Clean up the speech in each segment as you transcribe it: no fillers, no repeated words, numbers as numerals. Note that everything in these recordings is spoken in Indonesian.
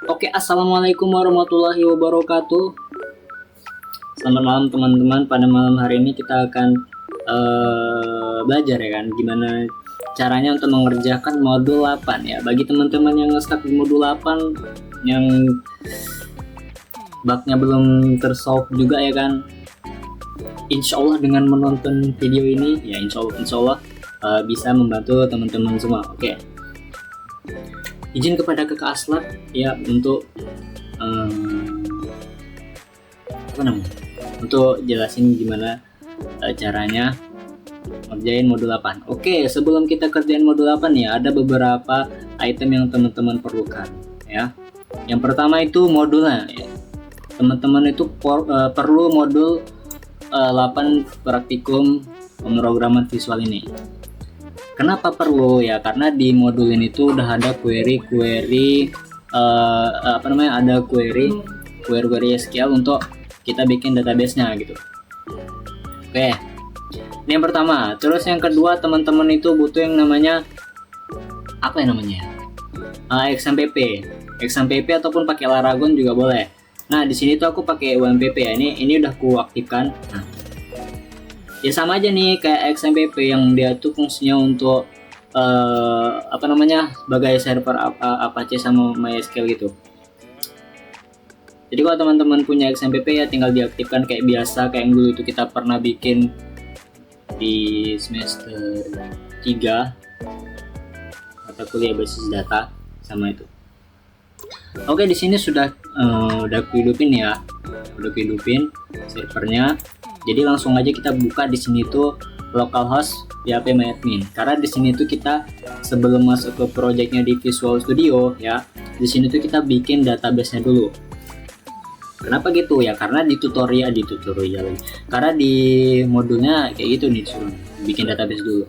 Oke, assalamualaikum warahmatullahi wabarakatuh. Selamat malam teman-teman. Pada malam hari ini kita akan belajar ya kan, gimana caranya untuk mengerjakan modul 8 ya. Bagi teman-teman yang stuck di modul 8 yang bugnya belum tersolve juga ya kan, insya Allah dengan menonton video ini ya insya Allah bisa membantu teman-teman semua. Oke, izin kepada kakak Aslat ya untuk untuk jelasin gimana caranya ngerjain modul 8. Oke, sebelum kita kerjain modul 8 ya, ada beberapa item yang teman-teman perlukan ya. Yang pertama itu modulnya ya. Teman-teman itu perlu modul 8 praktikum pemrograman visual ini. Kenapa perlu ya? Karena di modul ini tuh udah ada query ada query SQL untuk kita bikin database-nya gitu. Oke. Ini yang pertama. Terus yang kedua, teman-teman itu butuh yang namanya apa ya namanya? XMPP. XMPP ataupun pakai Laragon juga boleh. Nah, di sini tuh aku pakai UMPP ya. Ini udah aku aktifkan. Nah, ya sama aja nih kayak XMPP yang dia tuh fungsinya untuk sebagai server Apache sama MySQL gitu. Jadi kalau teman-teman punya XMPP ya tinggal diaktifkan kayak biasa, kayak yang dulu itu kita pernah bikin di semester 3 mata kuliah basis data sama itu. Oke, di sini udah kuhidupin ya. Udah kuhidupin servernya. Jadi langsung aja kita buka di sini tuh localhost PHP MyAdmin. Karena di sini tuh kita sebelum masuk ke projectnya di Visual Studio ya, di sini tuh kita bikin database-nya dulu. Kenapa gitu ya? Karena di tutorial karena di modulnya kayak gitu nih, suruh bikin database dulu.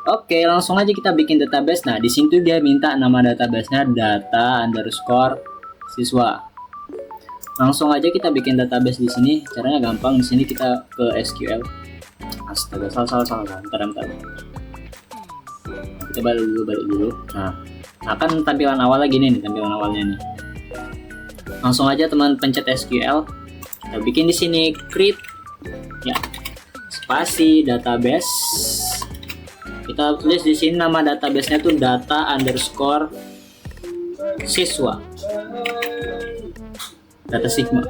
Oke, langsung aja kita bikin database. Nah, di sini tuh dia minta nama database-nya data_siswa. Langsung aja kita bikin database di sini. Caranya gampang. Di sini kita ke SQL. Astaga, salah. Bentar. Kita balik dulu. Nah, akan tampilan awalnya gini nih, tampilan awalnya nih. Langsung aja teman pencet SQL. Kita bikin di sini create ya. Spasi database. Kita tulis di sini nama database-nya tuh data_siswa. Data Sigma.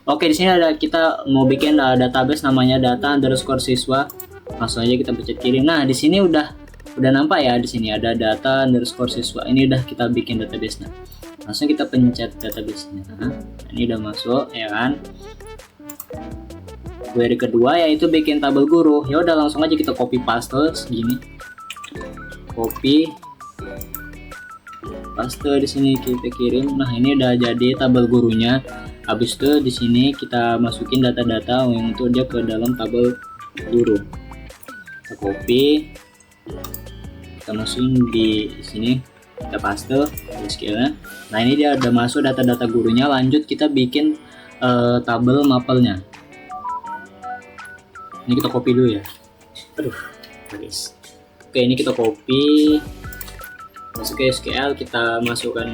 Oke, di sini ada kita mau bikin database namanya data_siswa. Langsung aja kita pencet kirim. Nah, di sini udah nampak ya, di sini ada data_siswa. Ini udah kita bikin database-nya. Langsung kita pencet database-nya. Nah, ini udah masuk ya kan. Query kedua yaitu bikin tabel guru. Ya udah langsung aja kita copy paste segini. Copy paste di sini kita kirim. Nah, ini udah jadi tabel gurunya. Habis itu di sini kita masukin data-data untuk dia ke dalam tabel guru. Kita copy. Kita masukin di sini. Kita paste SQL-nya. Nah, ini dia udah masuk data-data gurunya. Lanjut kita bikin tabel mapelnya. Ini kita copy dulu ya. Guys. Oke, ini kita copy. Masuk ke SQL, kita masukkan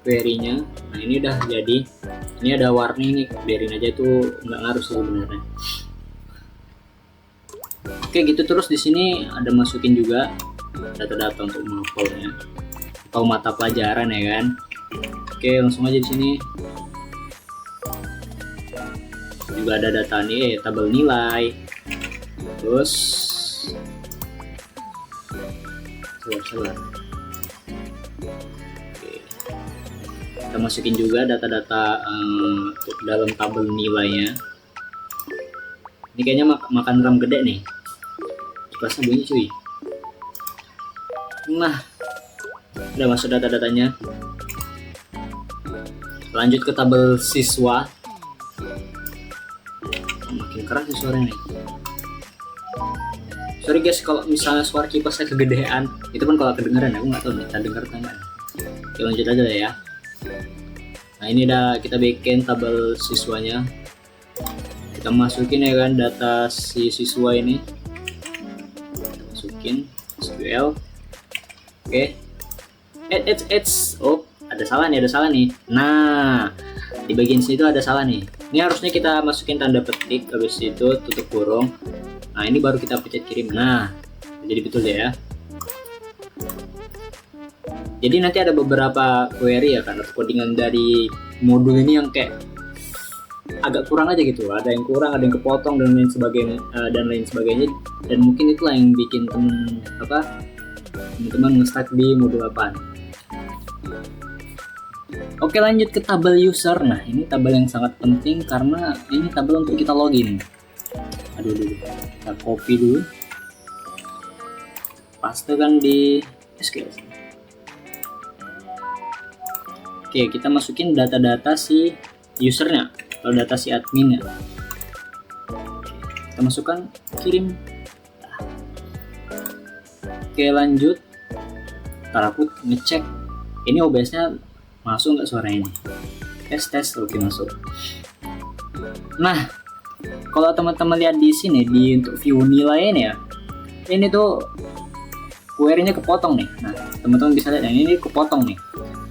query-nya. Nah, ini udah jadi. Ini ada warning nih, biarin aja, itu nggak ngaruh sih sebenarnya. Oke, gitu terus di sini ada masukin juga data-data untuk mapelnya atau mata pelajaran ya kan. Oke, langsung aja di sini. Juga ada data nih, tabel nilai. Terus sabar. Oke. Kita masukin juga data-data dalam tabel nilainya. Ini kayaknya makan RAM gede nih. Kipasnya bunyi cuy. Nah, udah masuk data-datanya. Lanjut ke tabel siswa. Makin keras sih suaranya nih. Sorry guys kalau misalnya suara kipasnya kegedean, itu kan kalau kedengeran, aku nggak tahu nih terdengar atau enggak. Oke, lanjut aja ya. Nah, ini udah kita bikin tabel siswanya. Kita masukin ya kan data si siswa ini. Masukin SQL. Oke. Oh, ada salah nih. Nah, di bagian situ ada salah nih. Ini harusnya kita masukin tanda petik, habis itu tutup kurung. Nah, ini baru kita pencet kirim. Nah, jadi betul ya. Jadi nanti ada beberapa query ya kan, codingan dari modul ini yang kayak agak kurang aja gitu. Ada yang kurang, ada yang kepotong dan lain sebagainya, dan mungkin itulah yang bikin teman-teman nge-stuck di modul 8. Oke, lanjut ke tabel user. Nah, ini tabel yang sangat penting karena ini tabel untuk kita login. Kita copy dulu, pastekan di SQL. Oke, kita masukin data-data si usernya atau data si adminnya. Kita masukkan, kirim. Oke, lanjut. Ntar aku ngecek ini OBS-nya masuk nggak suara ini. Tes. Oke, masuk. Nah, kalau teman-teman lihat di sini di untuk view nilainya ya, ini tuh query-nya kepotong nih. Nah, teman-teman bisa lihat ini kepotong nih.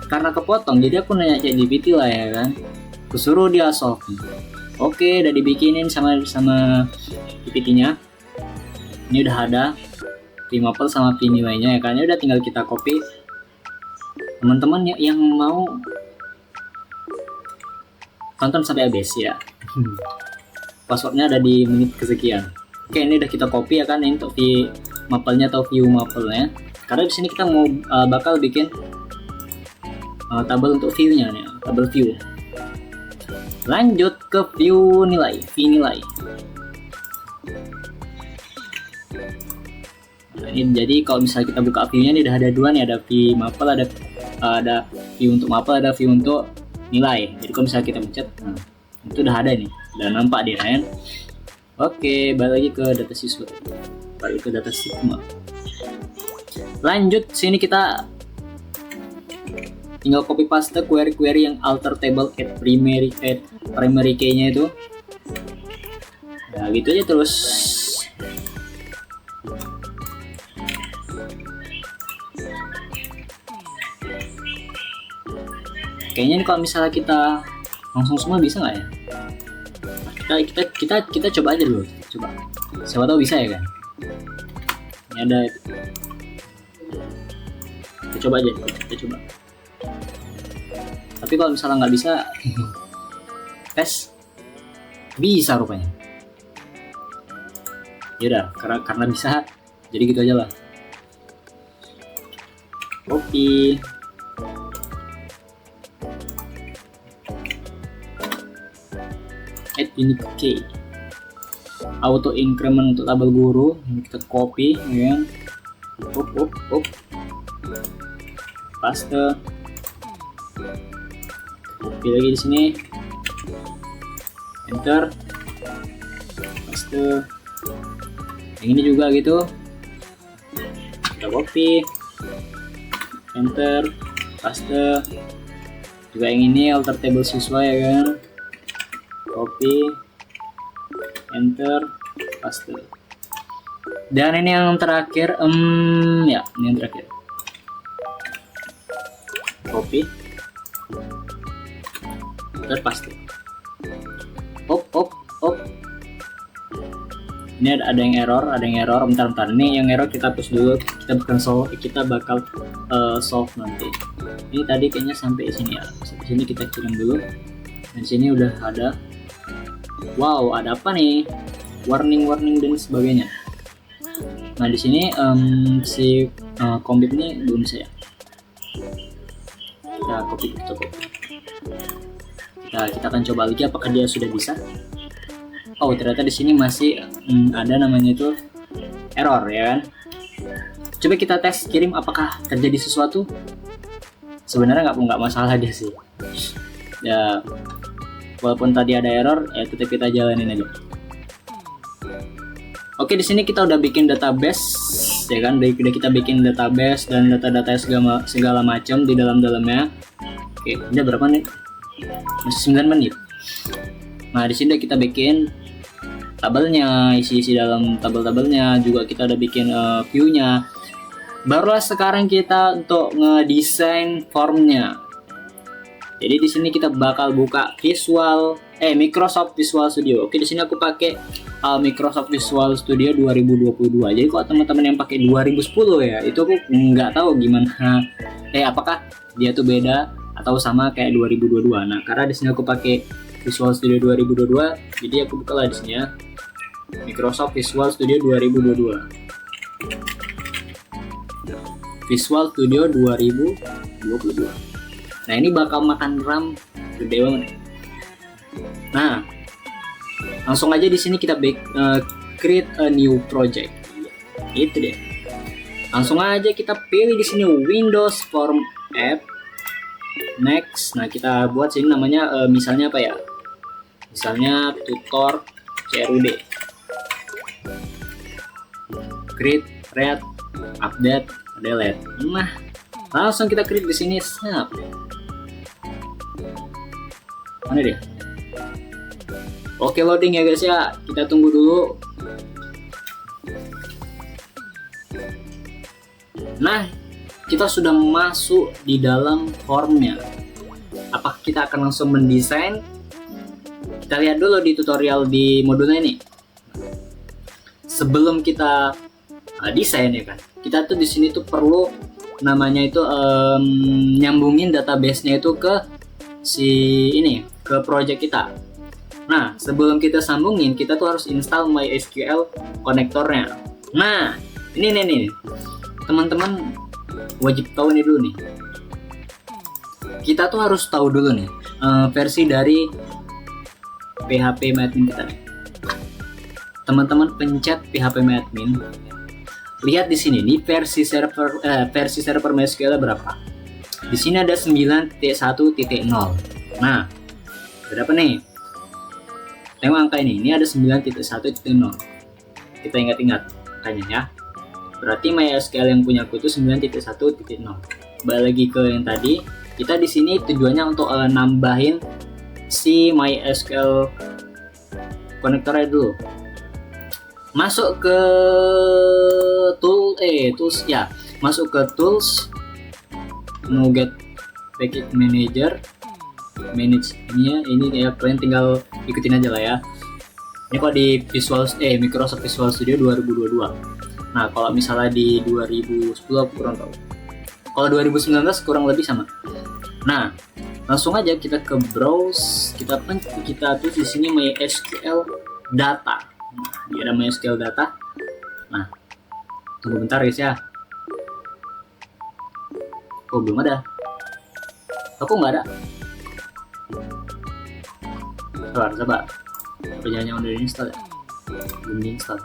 Karena kepotong, jadi aku nanya ChatGPT lah ya kan. Kusuruh dia solve. Oke, udah dibikinin sama GPT-nya. Ini udah ada mapel sama p nilainya ya kan. Udah tinggal kita copy. Teman-teman yang mau tonton sampai habis ya. Passwordnya ada di menit kesekian. Oke, ini udah kita copy ya kan, ini untuk mapelnya atau view mapelnya. Karena di sini kita mau bakal bikin tabel untuk view-nya nih, tabel view. Lanjut ke view nilai, nilai. Nah, ini jadi kalau misalnya kita buka view-nya, ini udah ada dua nih, ada view mapel, ada view untuk mapel, ada view untuk nilai. Jadi kalau misalnya kita pencet, nah, itu udah ada nih, udah nampak di kan. Oke, balik lagi ke data siswa, balik ke data sigma. Lanjut, sini kita tinggal copy paste query yang alter table at primary key-nya itu. Nah, gitu aja terus. Kayaknya ini kalau misalnya kita langsung semua bisa nggak ya? Nah, kita coba aja dulu, coba. Siapa tahu bisa ya kan? Ini ada. Kita coba aja, kita coba. Tapi kalau misalnya nggak bisa, tes bisa rupanya. Ya udah, karena bisa, jadi gitu aja lah. Copy. Add unique key. Auto increment untuk tabel guru, ini kita copy, ya. Paste. Copy lagi di sini, enter, paste. Yang ini juga gitu, kita copy, enter, paste. Juga yang ini alter table siswa ya kan, copy, enter, paste. Dan ini yang terakhir, ya ini yang terakhir, copy, paste. Ini ada yang error, bentar. Ini yang error kita hapus dulu, kita bakal solve nanti. Ini tadi kayaknya sampai sini ya, sampai sini kita kirim dulu. Dan sini udah ada, wow, ada apa nih, warning dan sebagainya. Nah di sini si combit ini belum bisa ya. Kita copy. Kita akan coba lagi apakah dia sudah bisa. Oh, ternyata di sini masih ada namanya itu error ya kan. Coba kita tes kirim apakah terjadi sesuatu. Sebenarnya nggak masalah dia sih. Ya, walaupun tadi ada error, ya tetap kita jalanin aja. Oke, di sini kita udah bikin database ya kan. Udah kita bikin database dan data-data segala macam di dalamnya. Oke, ini berapa menit? Masih 9 menit. Nah, di sini kita bikin tabelnya, isi dalam tabelnya juga kita udah bikin view-nya. Barulah sekarang kita untuk ngedesain formnya. Jadi di sini kita bakal buka Microsoft Visual Studio. Oke, di sini aku pakai Microsoft Visual Studio 2022. Jadi kalau teman-teman yang pakai 2010 ya, itu aku nggak tahu gimana. Apakah dia tuh beda atau sama kayak 2022. Nah, karena di sini aku pakai Visual Studio 2022, jadi aku buka lah di sini ya. Microsoft Visual Studio 2022. Visual Studio 2022. Nah, ini bakal makan RAM gede banget. Nah, langsung aja di sini kita create a new project. Itu deh. Langsung aja kita pilih di sini Windows Form App. Next. Nah, kita buat sini namanya misalnya apa ya? Misalnya tutor CRUD. Create, read, update, delete. Nah, langsung kita create di sini. Snap. Mana dia? Oke, loading ya guys ya. Kita tunggu dulu. Nah, kita sudah masuk di dalam formnya. Apakah kita akan langsung mendesain? Kita lihat dulu di tutorial di modulnya ini. Sebelum kita desain ya kan, kita tuh di sini tuh perlu namanya itu nyambungin database-nya itu ke ke project kita. Nah, sebelum kita sambungin, kita tuh harus install MySQL konektornya. Nah, ini nih. Teman-teman wajib tahu ini dulu nih. Kita tuh harus tahu dulu nih versi dari phpMyAdmin kita nih. Teman-teman pencet phpMyAdmin. Lihat di sini nih versi server MySQL berapa? Di sini ada 9.1.0. Nah, berapa nih? Tengok angka ini. Ini ada 9.1.0. Kita ingat-ingat angkanya ya. Berarti MySQL yang punya aku itu 9.1.0. Balik lagi ke yang tadi. Kita di sini tujuannya untuk nambahin si MySQL konektornya dulu. Masuk ke tools ya. Masuk ke tools, Get Package Manager, manage ini ya, kalian tinggal ikutin aja lah ya. Ini kok di Microsoft Visual Studio 2022. Nah, kalau misalnya di 2010 aku kurang tahu. Kalau 2019 kurang lebih sama. Nah, langsung aja kita ke browse, kita tulis di sini MySQL data. Nah, ini ada MySQL data. Nah, tunggu bentar guys ya. Oh, belum ada. Aku nggak ada. Sabar. Jangan udah diinstal ya? Belum diinstal.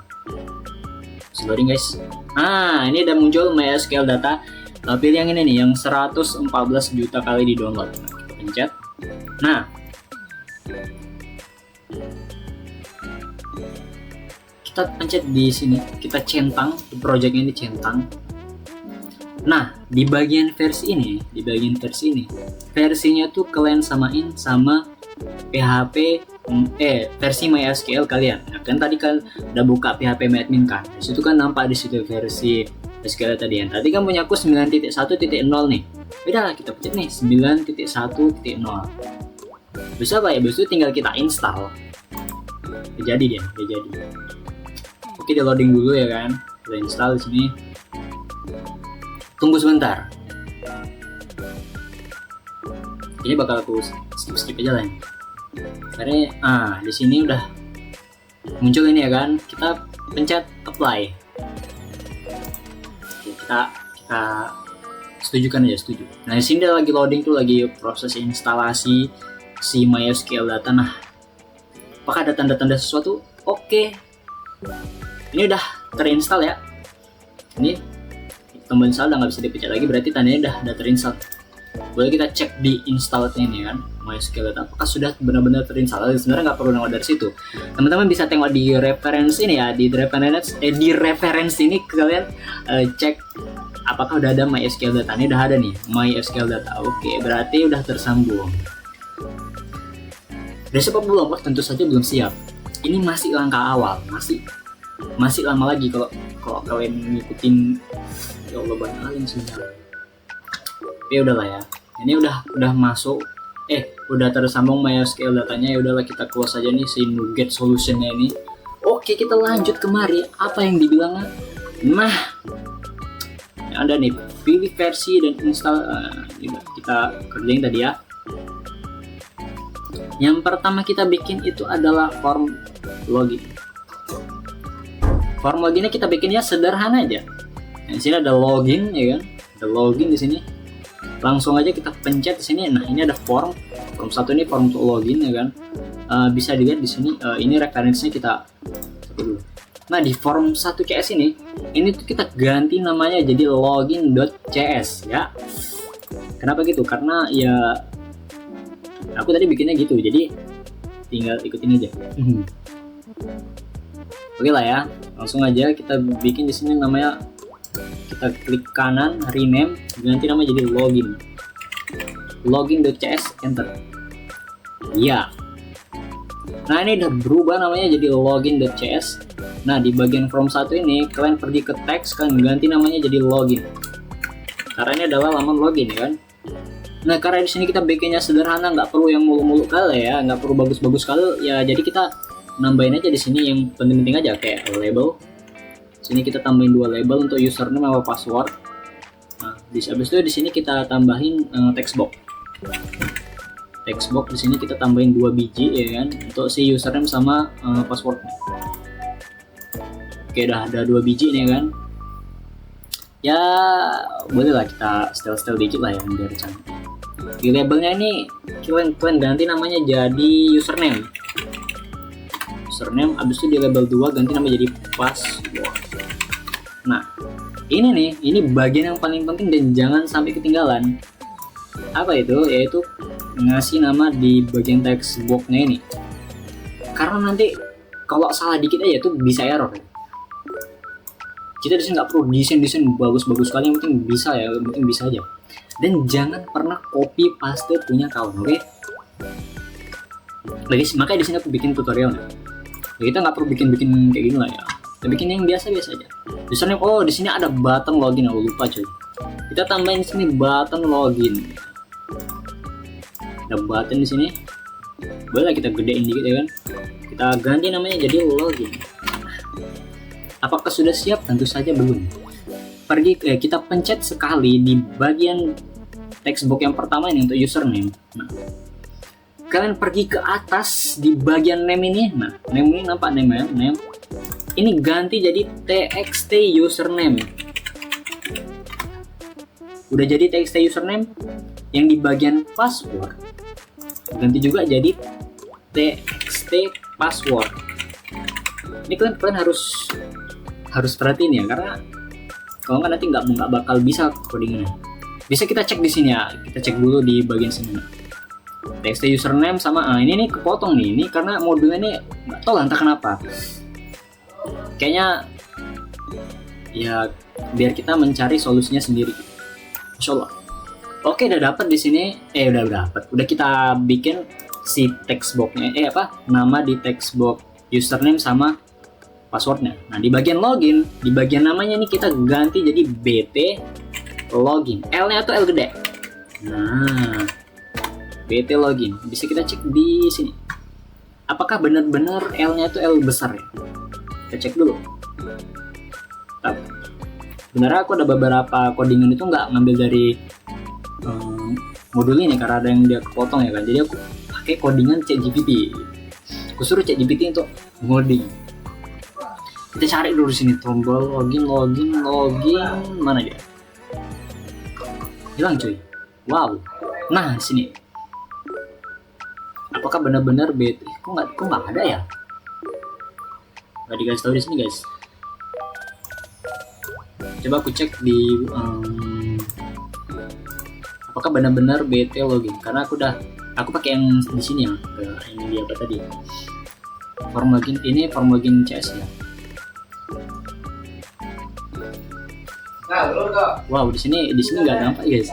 Loading guys. Nah, ini udah muncul MySQL data. Pilih yang ini nih, yang 114 juta kali di download. Nah, kita pencet. Nah, kita pencet di sini, kita centang, projectnya dicentang. Nah, di bagian versi ini, versinya tuh kalian samain sama versi MySQL kalian. Nah, kan tadi kan udah buka phpMyAdmin kan. Di situ kan nampak di situ versi SQL tadi yang tadi kan punya aku 9.1.0 nih. Udah kita pencet nih 9.1.0. Bisa apa ya? Bisa tinggal kita install. Udah jadi. Oke, di loading dulu ya kan. Kita install di sini. Tunggu sebentar. Ini bakal aku skip aja lah. Karena di sini udah muncul ini ya kan. Kita pencet apply. Oke, kita setujukan aja, setuju. Nah, di sini lagi loading tuh, lagi proses instalasi si MySQL data. Nah, apakah ada tanda-tanda sesuatu? Oke. Ini udah terinstall ya. Ini tombol install udah nggak bisa dipencet lagi, berarti tandanya udah terinstall. Boleh kita cek di install-nya ini kan, MySQL data apakah sudah benar-benar terinstall. Sebenarnya nggak perlu nengok dari situ. Teman-teman bisa tengok di reference ini ya, di reference ini kalian cek apakah udah ada MySQL data. Ini udah ada nih, MySQL data. Oke, berarti udah tersambung. Udah siap belum? Oh, tentu saja belum siap. Ini masih langkah awal, masih lama lagi kalau kalian ngikutin. Ya Allah, banyak kali sebenarnya. Ya udahlah ya. Ini udah masuk udah tersambung MySQL datanya. Ya udahlah, kita close aja nih si NuGet solutionnya ini. Oke, kita lanjut kemari. Apa yang dibilang? Nah, ada nih pilih versi dan install. Kita kerjain tadi ya. Yang pertama kita bikin itu adalah form login. Form loginnya kita bikinnya sederhana aja. Nah, di sini ada login, ya kan? Ada login di sini. Langsung aja kita pencet di sini. Nah, ini ada form. Form 1 ini form untuk login, ya kan? Bisa dilihat di sini. Ini referensinya kita dulu. Nah, di form 1 CS ini tuh kita ganti namanya jadi login.cs ya. Kenapa gitu? Karena ya aku tadi bikinnya gitu, jadi tinggal ikutin aja. Oke lah ya, langsung aja kita bikin di sini namanya, kita klik kanan, rename, ganti nama jadi login.cs, enter. Ya. Nah, ini udah berubah namanya jadi login.cs. Nah, di bagian form 1 ini kalian pergi ke teks, kalian ganti namanya jadi login. Karena ini adalah laman login, ya kan? Nah, karena di sini kita bikinnya sederhana, nggak perlu yang mulu-mulu kali ya, nggak perlu bagus-bagus kali ya. Jadi kita nambahin aja di sini yang penting-penting aja kayak label. Sini kita tambahin 2 label untuk username sama password. Nah, habis itu di sini kita tambahin text box. Text box di sini kita tambahin 2 biji, ya kan, untuk si username sama password. Oke, udah ada 2 biji nih, kan. Ya, boleh lah kita setel dikit lah ya biar cantik. Di labelnya ini kalian ganti namanya jadi username. Abis itu di label 2 ganti nama jadi password. Nah, ini bagian yang paling penting dan jangan sampai ketinggalan. Apa itu? Yaitu ngasih nama di bagian text box-nya ini. Karena nanti kalau salah dikit aja tuh bisa error. Kita di sini nggak perlu desain bagus-bagus sekali, yang penting bisa ya, yang penting bisa aja. Dan jangan pernah copy paste punya kawan, oke? Makanya di sini aku bikin tutorialnya. Ya, kita nggak perlu bikin kayak gini lah ya. Kita bikin yang biasa aja. Username, di sini ada button login, aku lupa coy. Kita tambahin di sini button login. Ada button di sini. Boleh kita gedein dikit, ya kan? Kita ganti namanya jadi login. Apakah sudah siap? Tentu saja belum. Kita pencet sekali di bagian text box yang pertama ini untuk username. Nah, kalian pergi ke atas di bagian name ini. Nah, name ini nampak name ya, name. Ini ganti jadi txt username. Udah jadi txt username. Yang di bagian password ganti juga jadi txt password. Ini kalian harus perhatiin ya, karena kalau nggak nanti nggak bakal bisa codingnya. Bisa kita cek di sini ya, kita cek dulu di bagian sini. Text username sama ini kepotong nih, ini karena modulnya ini nggak tahu entah kenapa. Kayaknya ya biar kita mencari solusinya sendiri. Masya Allah. Oke, udah dapat di sini. Udah kita bikin si text box-nya. Nama di text box username sama passwordnya. Nah, di bagian login, di bagian namanya ini kita ganti jadi BT login. L-nya tuh L gede. Nah, BT login. Bisa kita cek di sini. Apakah benar-benar L-nya tuh L besar ya? Kita cek dulu. Benar, aku ada beberapa codingan itu nggak ngambil dari modul ini karena ada yang dia kepotong ya kan. Jadi aku pakai codingan ChatGPT. Aku suruh ChatGPT untuk ngoding. Kita cari dulu di sini tombol login, mana dia? Hilang cuy. Wow. Nah, di sini. Apakah benar-benar BT? Kok nggak ada ya? Nggak dikasih tahu di sini guys. Coba aku cek di apakah benar-benar BT login, karena aku pakai yang di sini ya, ini dia apa tadi? Form login CS ya. Wow, di sini nggak nampak guys.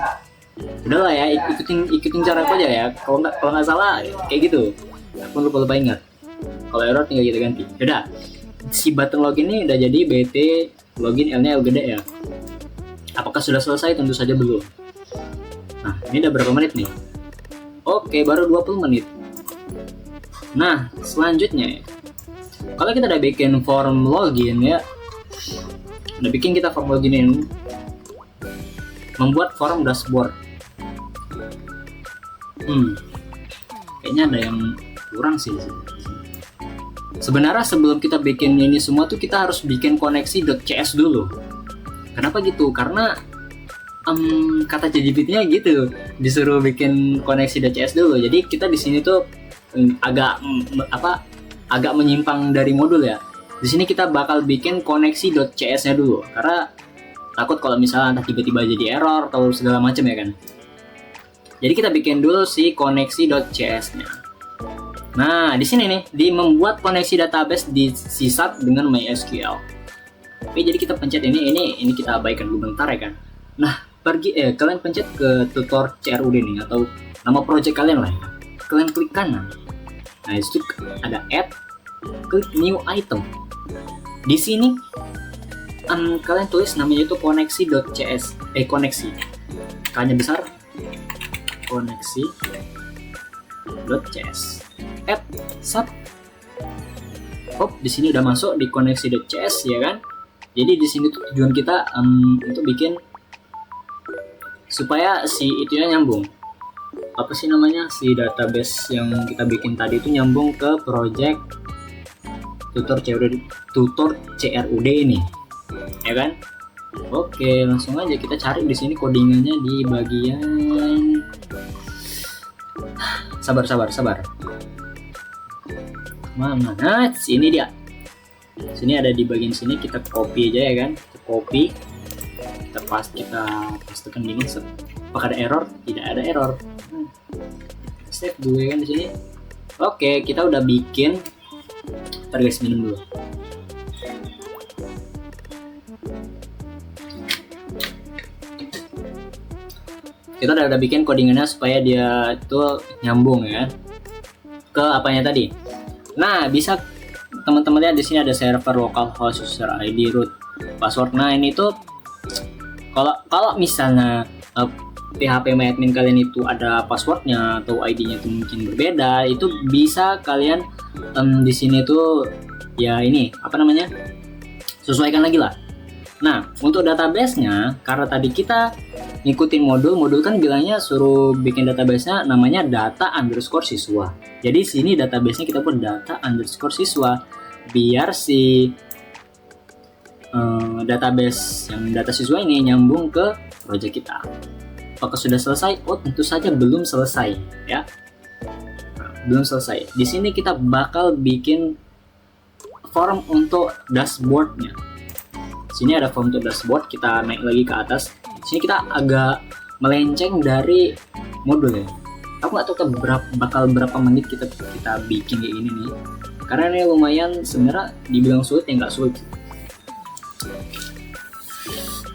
Udahlah ya, ikutin cara aku aja ya. Kalau nggak salah kayak gitu. Aku lupa ingat. Kalau error tinggal kita ganti. Udah. Si button login ini udah jadi BT login, L-nya L gede ya. Apakah sudah selesai? Tentu saja belum. Nah, ini udah berapa menit nih? Oke, baru 20 menit. Nah, selanjutnya kalau kita udah bikin form login ya, udah bikin kita form login ini, membuat form dashboard. Kayaknya ada yang kurang sih. Sebenarnya sebelum kita bikin ini semua tuh kita harus bikin koneksi.cs dulu. Kenapa gitu? Karena kata ChatGPT-nya gitu, disuruh bikin koneksi.cs dulu. Jadi kita di sini tuh agak menyimpang dari modul ya. Di sini kita bakal bikin koneksi.cs-nya dulu, karena takut kalau misalnya entah tiba-tiba jadi error atau segala macam ya kan. Jadi kita bikin dulu si koneksi.cs-nya. Nah, di sini nih, di membuat koneksi database di sysad dengan MySQL. Oke, jadi kita pencet ini kita abaikan dulu bentar ya kan. Nah, kalian pencet ke tutor CRUD nih, atau nama project kalian lah ya. Kalian klik kanan. Nah, itu ada add, klik new item. Di sini kalian tulis namanya itu koneksi.cs, koneksi. K-nya besar, koneksi.cs. Add sub. Di sini udah masuk di koneksi.cs ya kan. Jadi di sini tuh tujuan kita untuk bikin supaya si itunya nyambung. Apa sih namanya, si database yang kita bikin tadi itu nyambung ke project tutor CRUD ini, ya kan? Oke, langsung aja kita cari di sini codingannya di bagian sabar. Mana? Nah, sini dia. Sini ada di bagian sini, kita copy aja ya kan? Kita copy, kita pastekan gini. Apakah ada error? Tidak ada error. Save dulu ya kan di sini. Oke, kita udah bikin. Ntar guys, minum dulu. Kita udah bikin codingannya supaya dia itu nyambung ya ke apanya tadi. Nah, bisa teman-teman lihat di sini ada server localhost, user ID, root, password. Nah, ini tuh kalau misalnya PHP MyAdmin kalian itu ada passwordnya atau ID-nya itu mungkin berbeda, itu bisa kalian di sini tuh ya ini apa namanya, sesuaikan lagi lah. Nah, untuk database-nya, karena tadi kita ngikutin modul kan bilangnya suruh bikin database-nya namanya data_siswa. Jadi sini database-nya kita buat data_siswa biar si database yang data siswa ini nyambung ke project kita. Apakah sudah selesai? Oh, tentu saja belum selesai ya. Nah, belum selesai. Di sini kita bakal bikin form untuk dashboard-nya. Sini ada form untuk dashboard, kita naik lagi ke atas. Sini kita agak melenceng dari modul ya. Aku nggak tahu bakal berapa menit kita bikin kayak gini nih. Karena ini lumayan sebenarnya dibilang sulit ya nggak sulit.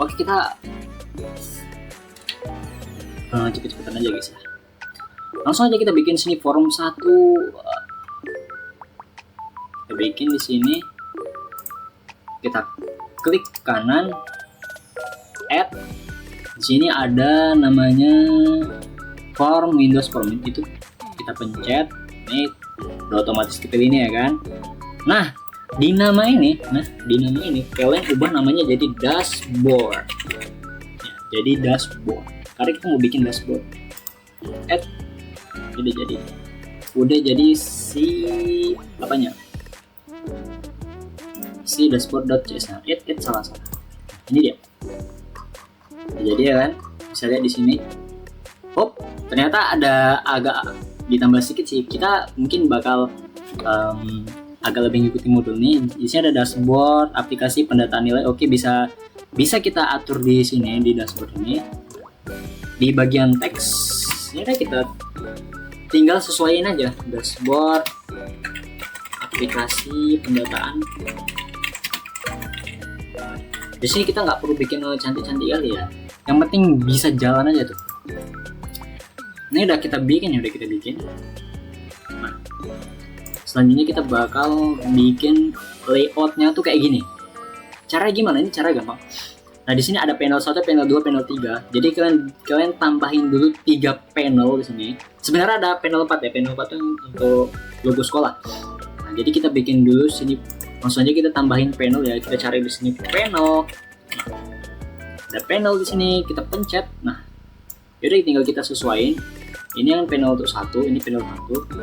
Oke, kita cepet-cepetan aja guys ya. Langsung aja kita bikin sini form 1. Kita bikin di sini. Kita klik kanan, add. Di sini ada namanya form Windows form, itu kita pencet. Ini udah otomatis dipilih ini ya kan. Nah, di nama ini kalian ubah namanya jadi dashboard. Ya, jadi dashboard. Karena kita mau bikin dashboard. Add. Udah jadi si apanya? Si dashboard.cs. Add salah. Ini dia. Jadi ya kan, bisa lihat di sini. Ternyata ada agak ditambah sedikit sih. Kita mungkin bakal agak lebih ngikutin modul nih. Di sini ada dashboard, aplikasi pendataan nilai. Oke, bisa kita atur di sini di dashboard ini. Di bagian teks, ini kita tinggal sesuaiin aja. Dashboard, aplikasi pendataan. Di sini kita nggak perlu bikin cantik-cantik kali ya. Yang penting bisa jalan aja tuh. Ini udah kita bikin. Nah, selanjutnya kita bakal bikin layoutnya tuh kayak gini. Cara gimana? Ini cara gampang. Nah, di sini ada panel 1, panel 2, panel 3. Jadi kalian tambahin dulu 3 panel di sini. Sebenarnya ada panel 4 ya, panel 4 itu untuk logo sekolah. Nah, jadi kita bikin dulu sini, langsung aja kita tambahin panel ya. Kita cari di sini panel. Ada panel di sini, kita pencet. Nah, yaudah tinggal kita sesuaiin. Ini yang panel untuk 1, ini panel 1.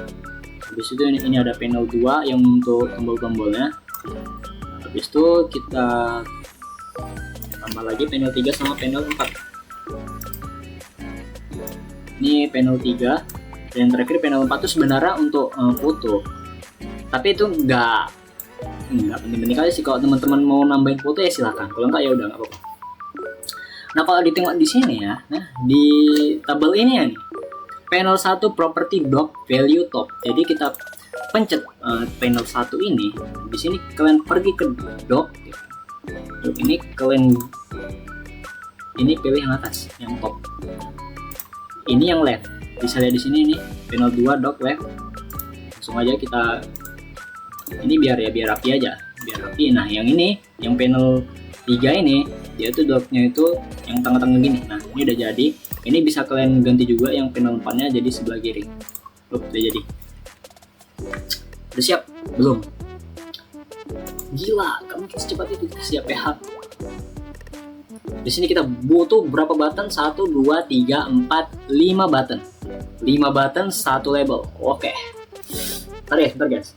Habis itu ini ada panel 2 yang untuk tombol-tombolnya. Habis itu kita tambah lagi panel 3 sama panel 4. Ini panel 3. Dan yang terakhir panel 4 itu sebenarnya untuk foto. Tapi itu enggak penting-penting kali sih. Kalau teman-teman mau nambahin foto ya silakan. Kalau enggak ya udah enggak apa-apa. Nah, kalau ditengok di sini ya, nah di tabel ini ya nih, panel 1 property doc value top. Jadi kita pencet panel 1 ini. Di sini kalian pergi ke doc. Ini kalian pilih yang atas, yang top. Ini yang left. Bisa lihat di sini nih, panel 2 doc left. Langsung aja kita ini biar rapi aja, biar rapi. Nah, yang ini, yang panel 3 ini, dia tuh docnya itu yang tengah-tengah gini. Nah, ini udah jadi. Ini bisa kalian ganti juga yang panel 4-nya jadi sebelah kiri. Udah jadi. Udah siap? Belum? Gila, kamu secepat itu siap ya. Di sini kita butuh berapa button? 1, 2, 3, 4, 5 button. 5 button, 1 label. Oke. Bentar guys.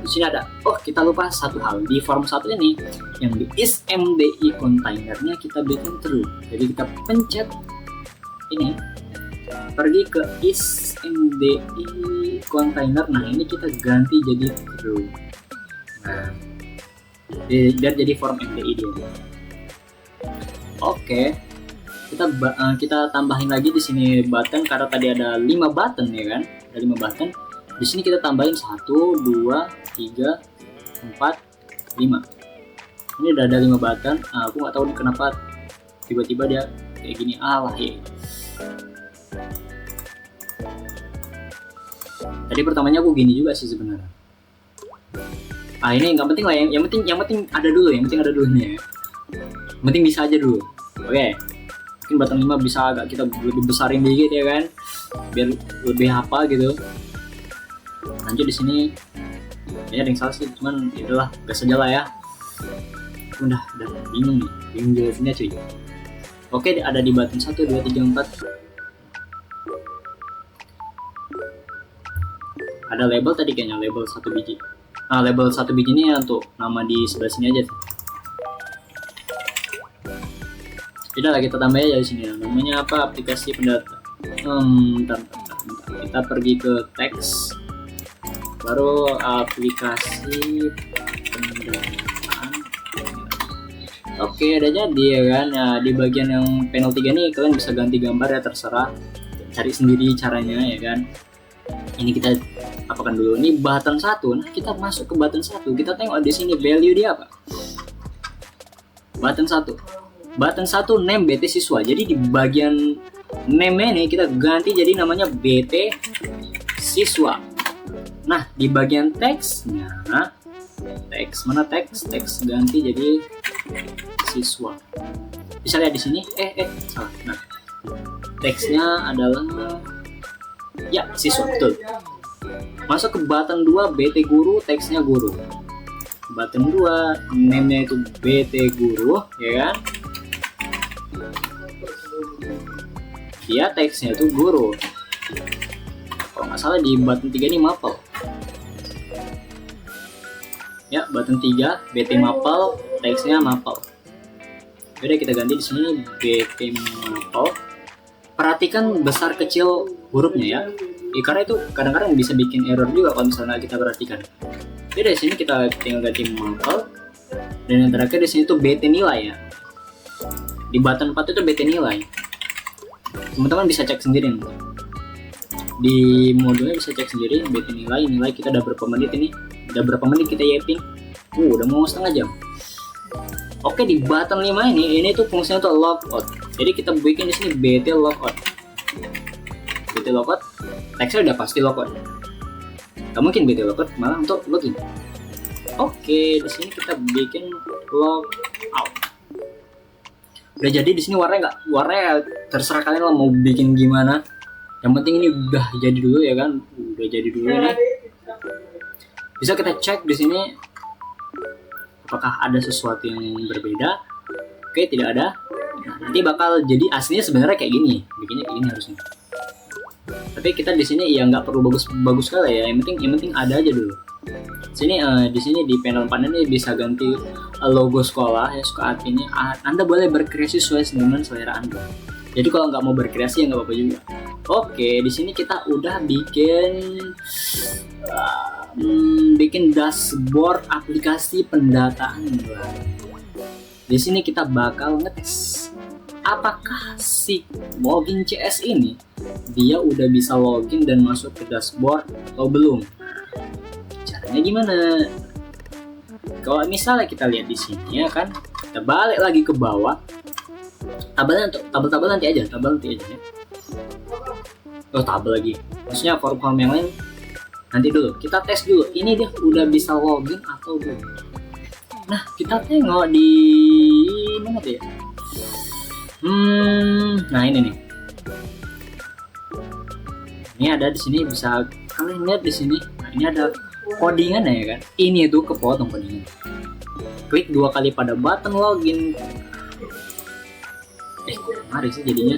Di sini ada, kita lupa satu hal. Di form 1 ini, yang di isMDI containernya kita bikin true. Jadi kita pencet ini, pergi ke isMDI container. Nah, ini kita ganti jadi true. Nah, biar jadi form MDI dia. Oke. Kita tambahin lagi di sini button karena tadi ada 5 button ya kan? Ada 5 button. Di sini kita tambahin 1, 2, 3, 4, 5. Ini udah ada 5 button. Aku nggak tahu kenapa tiba-tiba dia kayak gini. Alah ya. Tadi pertamanya aku gini juga sih sebenarnya. Ini nggak penting lah, yang penting ada dulu, yang penting ada dulunya. Yang penting bisa aja dulu. Oke. Mungkin button 5 bisa agak kita lebih besarin dikit ya kan, biar lebih apa gitu. Lanjut di sini, ya ada yang salah sih, cuman itulah gas aja lah ya. Udah bingung jelasinnya cuy. Oke, ada di button 1, 2, 3, 4. Ada label tadi kayaknya, label 1 biji. Label 1 biji ini untuk nama di sebelah sini aja tuh. Udah lah, kita tambah aja di sini. Namanya apa? Aplikasi pendata. Bentar. Kita pergi ke teks, baru aplikasi pendataan. Oke, udah jadi ya kan. Nah, di bagian yang panel 3 nih kalian bisa ganti gambar ya, terserah. Cari sendiri caranya ya kan. Ini kita apakan dulu. Ini button 1. Nah, kita masuk ke button 1. Kita tengok di sini value dia apa. Button 1. Button 1 name BT siswa. Jadi di bagian name ini kita ganti jadi namanya BT siswa. Nah, di bagian teksnya, teks mana teks ganti jadi siswa. Bisa lihat di sini. Salah. Nah, teksnya adalah ya siswa, betul. Masuk ke button 2 BT guru, teksnya guru. Button 2 name-nya itu BT guru, ya kan? Dia teksnya itu guru. Kalau nggak salah di button 3 ini mapel. Ya, button 3 BT mapel, teksnya mapel. Udah kita ganti di sini BT mapel. Perhatikan besar kecil hurufnya ya. Karena itu kadang-kadang bisa bikin error juga kalau misalnya kita perhatikan. Jadi di sini kita tinggal ganti mapel. Dan yang terakhir di sini tuh BT nilai ya. Di button 4 itu BT nilai. Teman-teman bisa cek sendiri nih. Di modulnya bisa cek sendiri BT nilai kita udah berapa menit ini. Udah berapa menit kita typing. Udah mau setengah jam. Oke, di button 5 ini tuh fungsinya untuk logout. Jadi kita bikin di sini BT logout. BT logout, teksnya udah pasti logout. Gak mungkin BT logout malah untuk login. Oke, di sini kita bikin log out. Udah jadi di sini warnanya terserah kalian lah mau bikin gimana. Yang penting ini udah jadi dulu ya kan, udah jadi dulu nih. Bisa kita cek di sini apakah ada sesuatu yang berbeda. Oke, tidak ada. Nah, nanti bakal jadi aslinya sebenarnya kayak gini, bikinnya kayak gini harusnya. Tapi kita di sini ya nggak perlu bagus sekali ya. Yang penting ada aja dulu. Di sini di panel ini bisa ganti logo sekolah ya, saat ini Anda boleh berkreasi sesuai dengan selera Anda. Jadi kalau nggak mau berkreasi ya nggak apa-apa juga. Oke, di sini kita udah bikin dashboard aplikasi pendataan. Di sini kita bakal ngetes apakah si login CS ini dia udah bisa login dan masuk ke dashboard atau belum. Caranya gimana? Kalau misalnya kita lihat di sini ya kan, kita balik lagi ke bawah. Tabel nanti aja ya. Oh, tabel lagi. Maksudnya form yang lain nanti dulu. Kita tes dulu. Ini dia udah bisa login atau belum. Nah, kita tengok di mana tuh ya? Nah ini nih. Ini ada di sini, bisa kalian lihat di sini. Nah, ini ada codingan ya kan. Ini tuh kepotong codingan. Klik 2 kali pada button login. Kemari sih jadinya.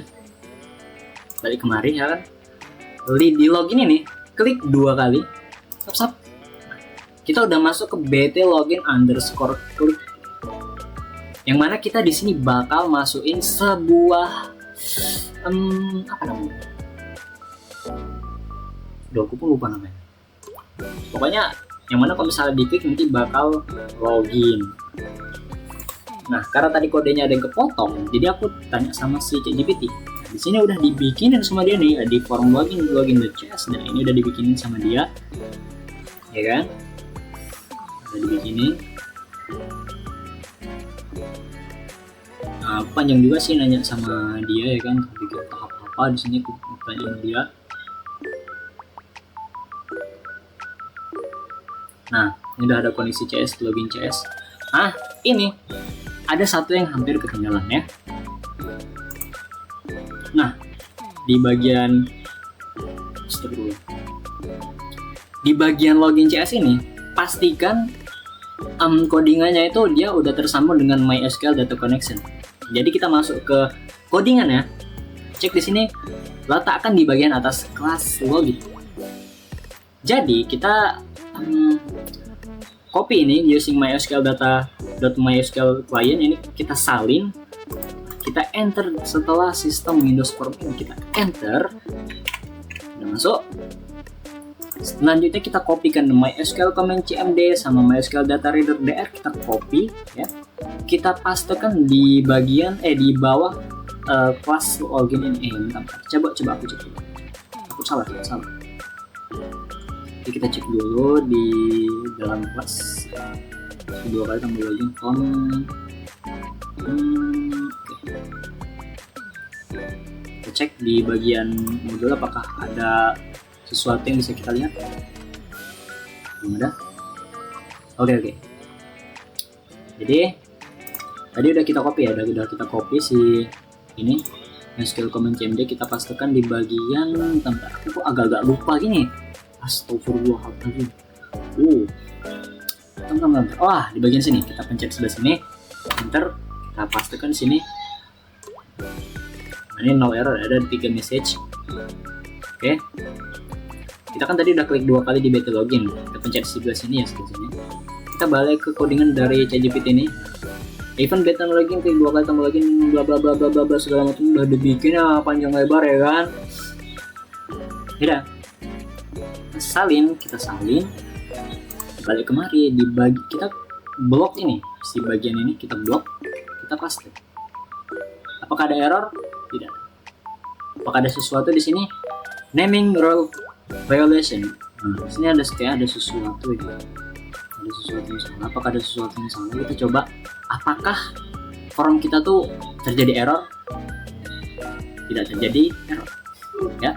Balik kemari ya kan. Di login ini, klik 2 kali. Sap. Kita udah masuk ke BT login _klik. Yang mana kita di sini bakal masukin sebuah apa namanya? Aku pun lupa namanya. Pokoknya yang mana kalau misalnya diklik nanti bakal login. Nah, karena tadi kodenya ada yang kepotong, jadi aku tanya sama si ChatGPT. Di sini udah dibikinin sama dia nih di form login.cs, dan ini udah dibikinin sama dia. Ya kan? Udah dibikinin. Nah, panjang juga sih nanya sama dia ya kan, bikin tahap apa di sini aku tanya sama dia. Nah, ini udah ada koneksi CS, login CS. Nah, ini ada satu yang hampir ketinggalan ya. Nah, di bagian login CS ini pastikan codingannya itu dia udah tersambung dengan MySQL Data Connection. Jadi kita masuk ke codingannya, cek di sini, letakkan di bagian atas kelas login. Jadi kita copy ini using MySQL data.mysql client ini, kita salin, kita enter setelah sistem Windows Form ini, kita enter, udah masuk. Selanjutnya kita kopikan MySQL command cmd sama MySQL data reader dr, kita copy ya, kita pastekan di bagian di bawah kelas login ini. Coba aku cek dulu. Aku salah. Jadi kita cek dulu di dalam kelas, 2 kali tambah login form. Kita cek di bagian modul apakah ada sesuatu yang bisa kita lihat. Belum ada. Oke. Jadi tadi udah kita copy ya, udah kita copy si ini MySQL command cmd, kita pastekan di bagian, bentar, aku kok agak-agak lupa gini. Astagfirullahaladzim. Bentar. Wah, di bagian sini kita pencet sebelah sini, enter, kita pastekan di sini. Ini no error, ada 3 message. Oke. Kita kan tadi udah klik 2 kali di BT login, kita pencet sebelah sini ya, sebelah sini. Kita balik ke codingan dari ChatGPT ini. Even BT login, klik 2 kali tambah login, bla bla bla bla bla segala macam udah dibikin ya, panjang lebar ya kan. Tidak. Kita salin, balik kemari, kita blok ini, si bagian ini kita blok, kita paste. Apakah ada error? Tidak. Apakah ada sesuatu di sini? Naming rule violation. Di sini ada sesuatu itu. Ada sesuatu yang salah. Apakah ada sesuatu yang salah? Kita coba. Apakah form kita tuh terjadi error? Tidak terjadi error. Ya.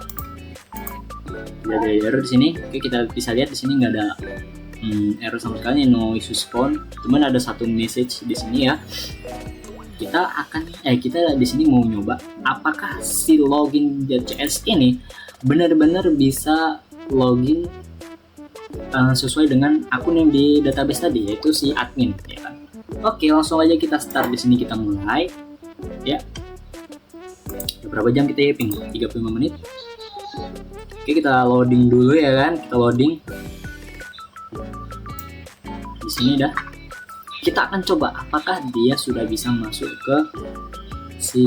Tidak ada error di sini. Oke, kita bisa lihat di sini nggak ada error sama sekali, no issue spawn. Cuman ada satu message di sini ya. Kita di sini mau nyoba apakah si login.cs ini benar-benar bisa login sesuai dengan akun yang di database tadi, yaitu si admin ya kan. Oke, langsung aja kita start. Di sini kita mulai ya. Berapa jam kita ping? 35 menit. Oke, kita loading dulu ya kan. Kita loading. Di sini dah. Kita akan coba apakah dia sudah bisa masuk ke si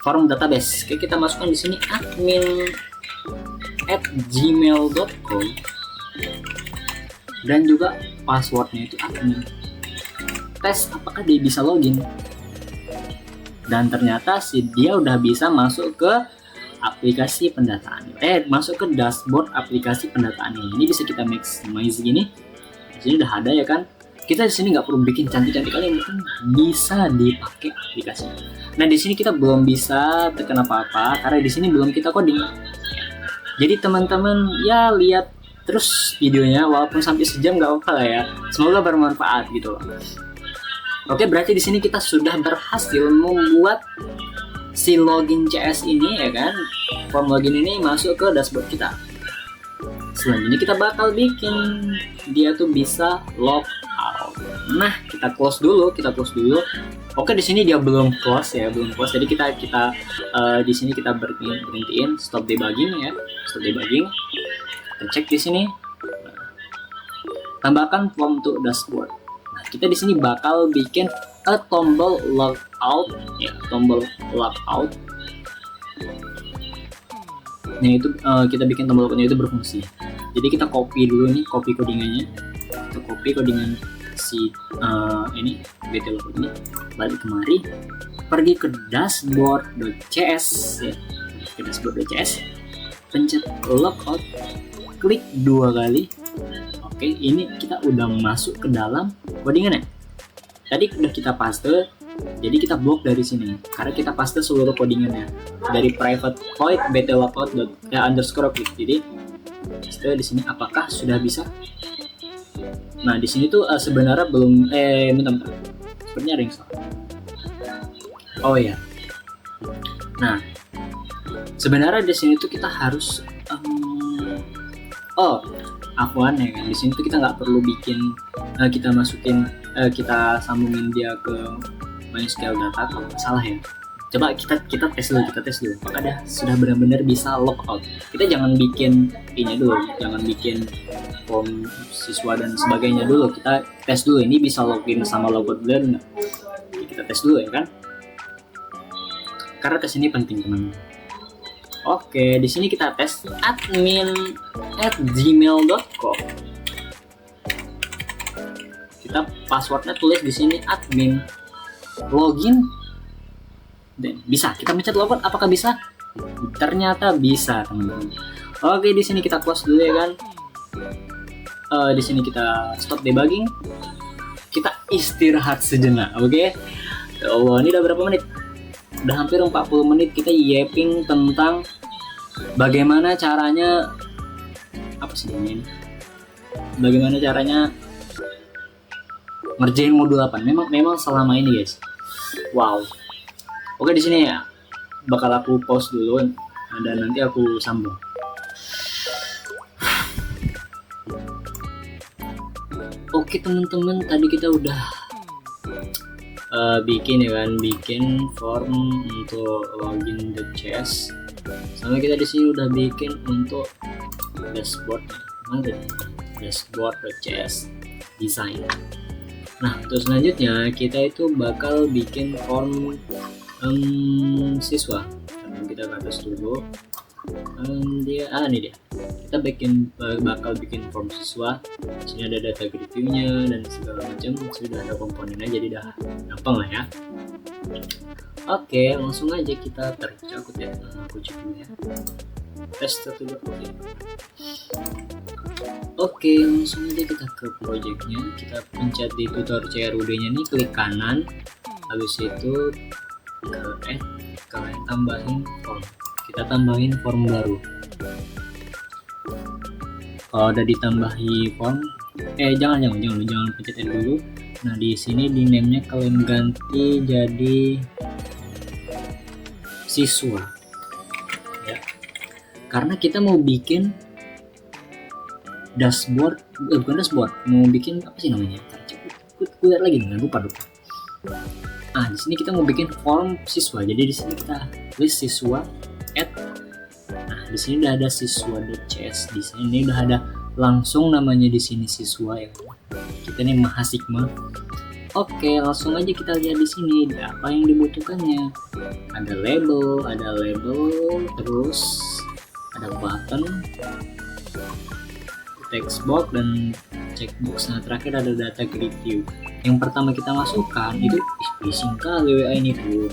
forum database. Oke, kita masukkan di sini admin@gmail.com dan juga passwordnya itu admin. Tes apakah dia bisa login. Dan ternyata dia udah bisa masuk ke aplikasi pendataan. Masuk ke dashboard aplikasi pendataan ini. Bisa kita maximize gini. Di sini udah ada ya kan. Kita di sini nggak perlu bikin cantik-cantik kali, yang penting bisa dipakai aplikasi. Nah, di sini kita belum bisa tekan apa-apa karena di sini belum kita coding. Jadi teman-teman ya lihat terus videonya walaupun sampai sejam nggak apa-apa lah ya. Semoga bermanfaat gitu loh. Oke, berarti di sini kita sudah berhasil membuat si login CS ini ya kan. Form login ini masuk ke dashboard kita. Selanjutnya kita bakal bikin dia tuh bisa log out. Nah, kita close dulu. Oke, di sini dia belum close. Jadi kita di sini kita berhentiin stop debugging ya. Stop debugging. Kita cek di sini. Tambahkan form to dashboard. Nah, kita di sini bakal bikin tombol logout ya, tombol logout. Nah, itu kita bikin tombol logoutnya itu berfungsi. Jadi kita copy dulu nih, copy codingannya. Kita copy codingan si ini BT logout ini, balik kemari, pergi ke dashboard.cs ya, ke dashboard.cs, pencet logout, klik 2 kali. Oke, ini kita udah masuk ke dalam codingannya. Tadi udah kita paste, jadi kita blok dari sini karena kita paste seluruh codingannya dari private void bt_logout underscore klik. Jadi paste di sini apakah sudah bisa. Nah, di sini tuh sebenarnya belum bentar. Sebenarnya ada yang salah. Oh ya. Nah, sebenarnya di sini tuh kita harus afwan ya kan. Di sini tuh kita nggak perlu bikin kita masukin kita sambungin dia ke MySQL data kalau nggak salah ya. Coba kita tes dulu, apakah dia sudah benar-benar bisa logout. Kita jangan bikin ini dulu, jangan bikin form siswa dan sebagainya dulu. Kita tes dulu ini bisa login sama logout benar nggak. Kita tes dulu ya kan. Karena tes ini penting teman-teman. Oke, di sini kita tes admin@gmail.com. Kita passwordnya tulis di sini admin, login, dan bisa. Kita mencet logout, apakah bisa? Ternyata bisa teman-teman. Oke, di sini kita close dulu ya kan. Di sini kita stop debugging. Kita istirahat sejenak, oke? Ya Allah, ini udah berapa menit? Udah hampir 40 menit kita yapping tentang bagaimana caranya bagaimana caranya ngerjain modul 8. Memang selama ini guys. Wow. Oke, di sini ya bakal aku pause dulu dan nanti aku sambung. Oke teman-teman, tadi kita udah bikin form untuk login.cs. Sama kita di sini udah bikin untuk dashboard. Dashboard.cs design. Nah, terus selanjutnya kita itu bakal bikin form siswa. Kita ke atas dulu. Ini dia. Kita bakal bikin form siswa. Di sini ada data reviewnya dan segala macam. Sudah ada komponennya, jadi udah gampang lah ya. Oke, langsung aja kita tercakut ya. Aku cek dulu ya. Tes 1 2 3. Oke, langsung aja kita ke projectnya. Kita pencet di tutor CRUD nya nih, klik kanan. Habis itu kalian tambahin form. Kita tambahin form baru. Kalau udah ditambahi font, jangan pencet add dulu. Nah di sini di name-nya kalian ganti jadi siswa ya, karena kita mau bikin dashboard, bukan dashboard, mau bikin apa sih namanya? Gue lihat lagi nih, lupa. Di sini kita mau bikin form siswa, jadi di sini kita list siswa add. Nah di sini udah ada siswa.cs, di sini udah ada langsung namanya di sini siswa ya. Kita nih Mahasigma. Oke, langsung aja kita lihat di sini apa yang dibutuhkannya. Ada label, terus ada button, text box dan checkbox. Nah terakhir ada data grid view. Yang pertama kita masukkan itu bising kali WA ini tuh.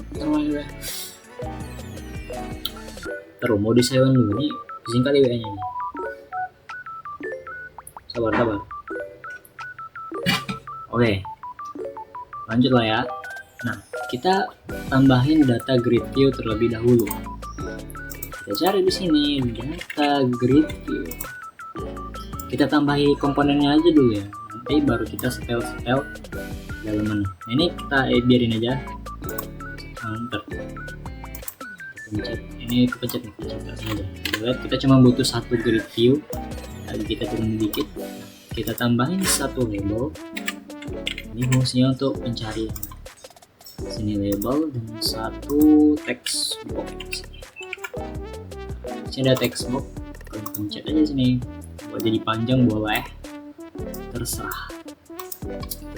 Terus mau disewan dulu nih, bising kali WA nya nih. Sabar. Oke, lanjut lah ya. Nah kita tambahin data grid view terlebih dahulu. Kita cari di sini data grid view. Kita tambahi komponennya aja dulu ya, nanti baru kita setel dalaman. Nah, ini kita biarin aja. Pencet ini, kepencet aja. Lihat kita cuma butuh satu grid view. Tadi kita turun dikit, kita tambahin satu label. Ini fungsinya untuk pencarian. Sini label dan satu text box. Sini ada text box, pencet aja sini. Buat jadi panjang boleh, terserah.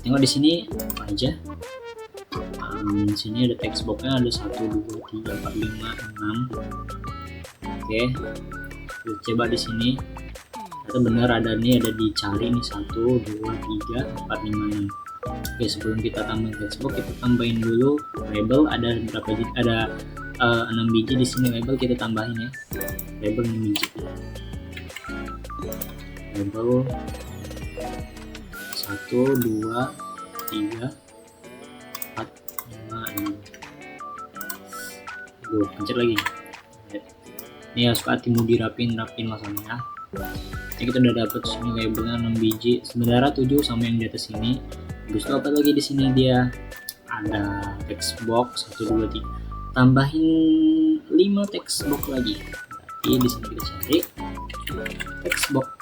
Tengok di sini apa aja. Di sini ada text boxnya, ada 1, 2, 3, 4, 5, 6. Oke, kita coba di sini. Ternyata benar ada nih, ada dicari nih 1, 2, 3, 4, 5, 6. Oke, sebelum kita tambahin text box, kita tambahin dulu label. Ada berapa biji? Ada 6 biji di sini label, kita tambahin ya. Label 6 biji. Label 1, 2, 3, 4, 5, 6. Pencet lagi. Ini ya, suka hatimu dirapin masanya. Jadi kita udah dapet sini labelnya 6 biji. Sebenarnya 7 sama yang di atas ini. Habis itu apa lagi di sini dia? Ada text box 1, 2, 3. Tambahin 5 text box lagi. Berarti di sini kita cari text box.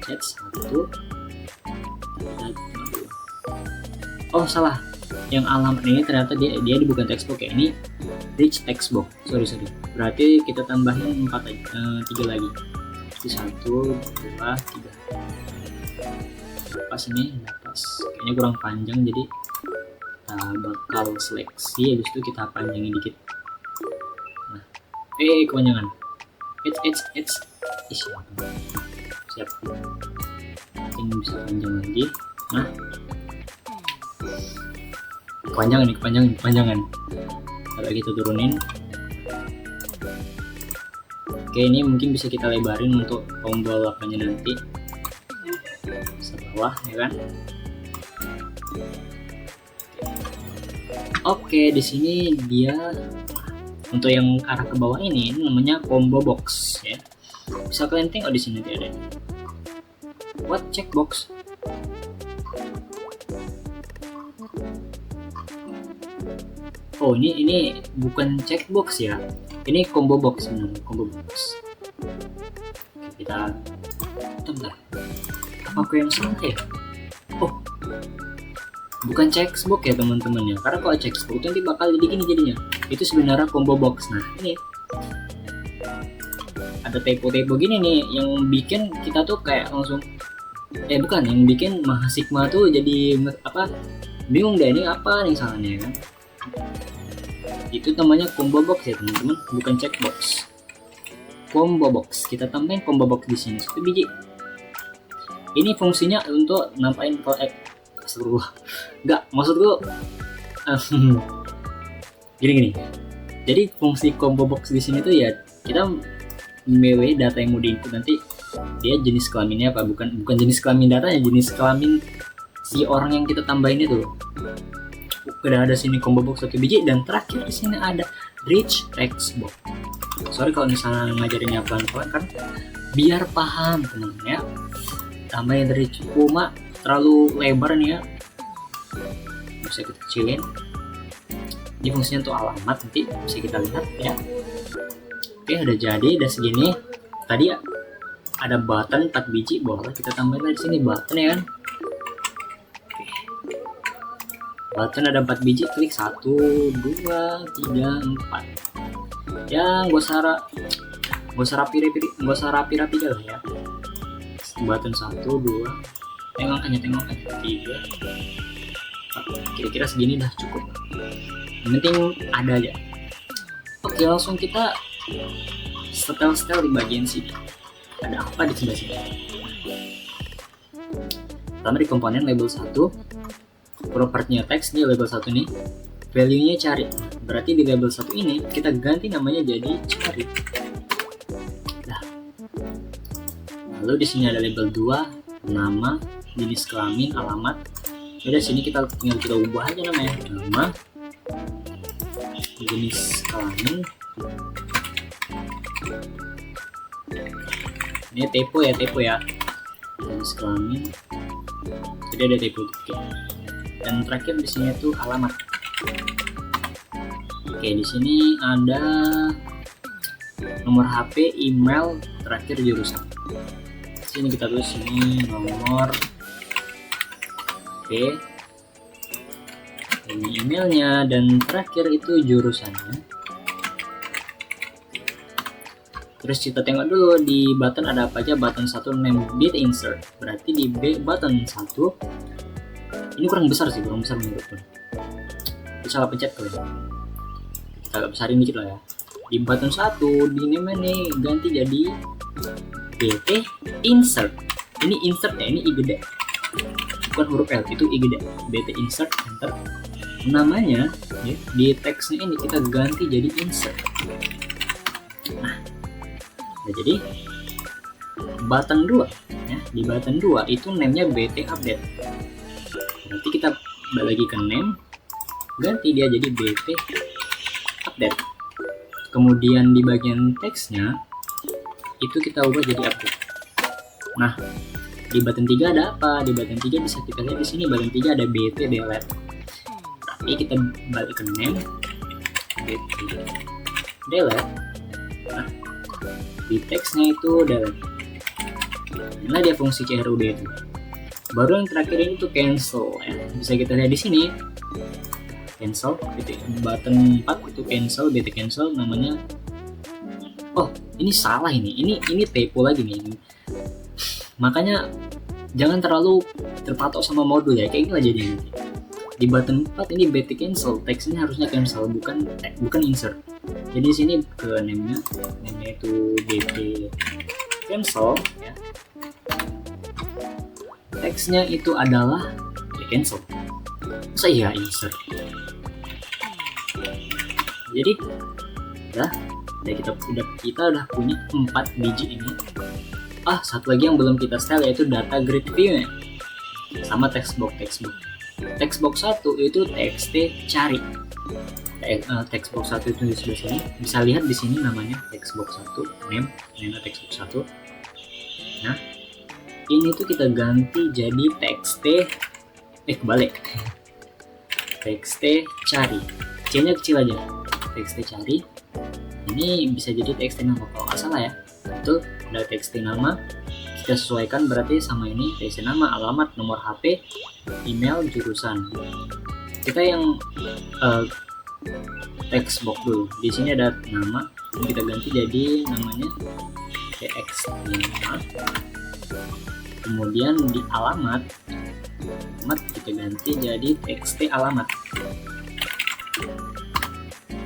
Chat 1. Oh salah, yang alamat ini ternyata dia bukan text box ya, ini rich text box. Sorry. Berarti kita tambahin 3 lagi. 1, 2, 3. Pas ini, pas. Kayaknya kurang panjang, jadi kita bakal seleksi. Habis itu kita panjangin dikit. Nah, kepanjangan. Siap. Ini bisa panjang lagi. Nah, kepanjangan. Kalau kita turunin. Oke, ini mungkin bisa kita lebarin untuk tombol apanya nanti. Bawah ya kan. Oke, di sini dia untuk yang arah ke bawah ini namanya combo box ya. Bisa kalian tengok di sini dia ada. What checkbox? Oh, ini bukan checkbox ya. Ini combo box sebenarnya, combo box. Oke, kita bentar. Apa yang salah ya? Oh, bukan checkbox ya teman-teman ya, karena kalau checkbox itu nanti bakal jadi gini jadinya. Itu sebenarnya combo box. Nah ini ada typo gini nih yang bikin kita tuh kayak langsung bukan, yang bikin Mahasigma tuh jadi apa, bingung deh ini apa yang salahnya kan. Itu namanya combo box ya teman-teman, bukan checkbox. Combo box, kita tambahin combo box di sini 1 biji. Ini fungsinya untuk nampain astagfirullah. Enggak, maksudku gini. Jadi fungsi combo box di sini tuh ya kita memilih data yang mau diinput, nanti dia jenis kelaminnya apa, bukan jenis kelamin datanya, jenis kelamin si orang yang kita tambahin itu. Udah ada sini combo box 1 biji, dan terakhir di sini ada rich text box. Sorry kalau misalnya ngajarinnya pelan-pelan kan, biar paham teman-teman ya. Tambahin dari cuma terlalu lebar nih ya, bisa kita kecilin. Ini fungsinya untuk alamat, nanti bisa kita lihat ya. Oke, udah jadi, udah segini. Tadi ada button 4 biji, boleh kita tambahin lagi sini button ya kan. Oke. Button ada 4 biji, klik 1, 2, 3, 4. Ya gak usah rapi-rapi lah ya. Button 1, 2, tengok aja 3, 4. Kira-kira segini dah cukup. Yang penting ada aja. Oke, langsung kita setel di bagian sini. Ada apa di sebelah sini? Pertama di komponen label 1, propertinya teks di label 1 nih, value-nya cari. Berarti di label 1 ini kita ganti namanya jadi cari. Nah. Lalu di sini ada label 2, nama, jenis kelamin, alamat. Udah sini kita tinggal kita ubah aja namanya. Nama, jenis kelamin. Ini typo ya. Jenis kelamin. Jadi ada typo. Oke. Dan terakhir di sini tuh alamat. Oke, di sini ada nomor HP, email, terakhir jurusan. Sini kita tulis ini nomor. Oke. Ini emailnya dan terakhir itu jurusannya. Terus kita tengok dulu di button ada apa aja. Button 1 name bit insert. Berarti di button 1 ini kurang besar menurutku. Bisa salah pencet kali. Kita agak besarin dikit lah ya. Di button 1 di name nih ganti jadi bt insert. Ini insert ya, ini i gede. Bukan huruf L, itu i gede. Bt insert, enter. Namanya ya, di teksnya ini kita ganti jadi insert. Nah, nah jadi button 2 ya, di button 2 itu name-nya bt update. Berarti kita balik lagi ke name, ganti dia jadi bt update. Kemudian di bagian teksnya itu kita ubah jadi update. Nah, di button 3 ada apa? Di button 3 bisa kita lihat di sini button 3 ada bt delete. Berarti kita balik ke name, bt delete. Nah, di teksnya itu delete. Inilah dia fungsi CRUD itu. Baru yang terakhir ini tuh cancel ya. Bisa kita lihat di sini. Cancel, button 4 itu cancel, bt cancel namanya. Oh, ini salah ini typo lagi nih. Makanya jangan terlalu terpatok sama modul ya. Kayak gini lah jadinya. Di button 4 ini bt cancel, teksnya harusnya cancel bukan insert. Jadi di sini ke name-nya itu bt cancel ya. Teksnya itu adalah cancel. Masa iya insert? Jadi kita udah punya 4 biji ini. Satu lagi yang belum kita style yaitu data grid view-nya. Sama textbox. Textbox 1 itu txt cari. Textbox 1 itu di sebelah sini. Bisa lihat di sini namanya textbox 1, name textbox 1. Nah, ini tuh kita ganti jadi kebalik. Txt cari. C-nya kecil aja. Txt cari. Ini bisa jadi txt nama kalau nggak salah ya. Itu ada txt nama. Kita sesuaikan berarti sama ini txt nama, alamat, nomor HP, email, jurusan. Kita yang textbox dulu. Di sini ada nama. Kita ganti jadi namanya txt nama. Kemudian di alamat kita ganti jadi txt alamat.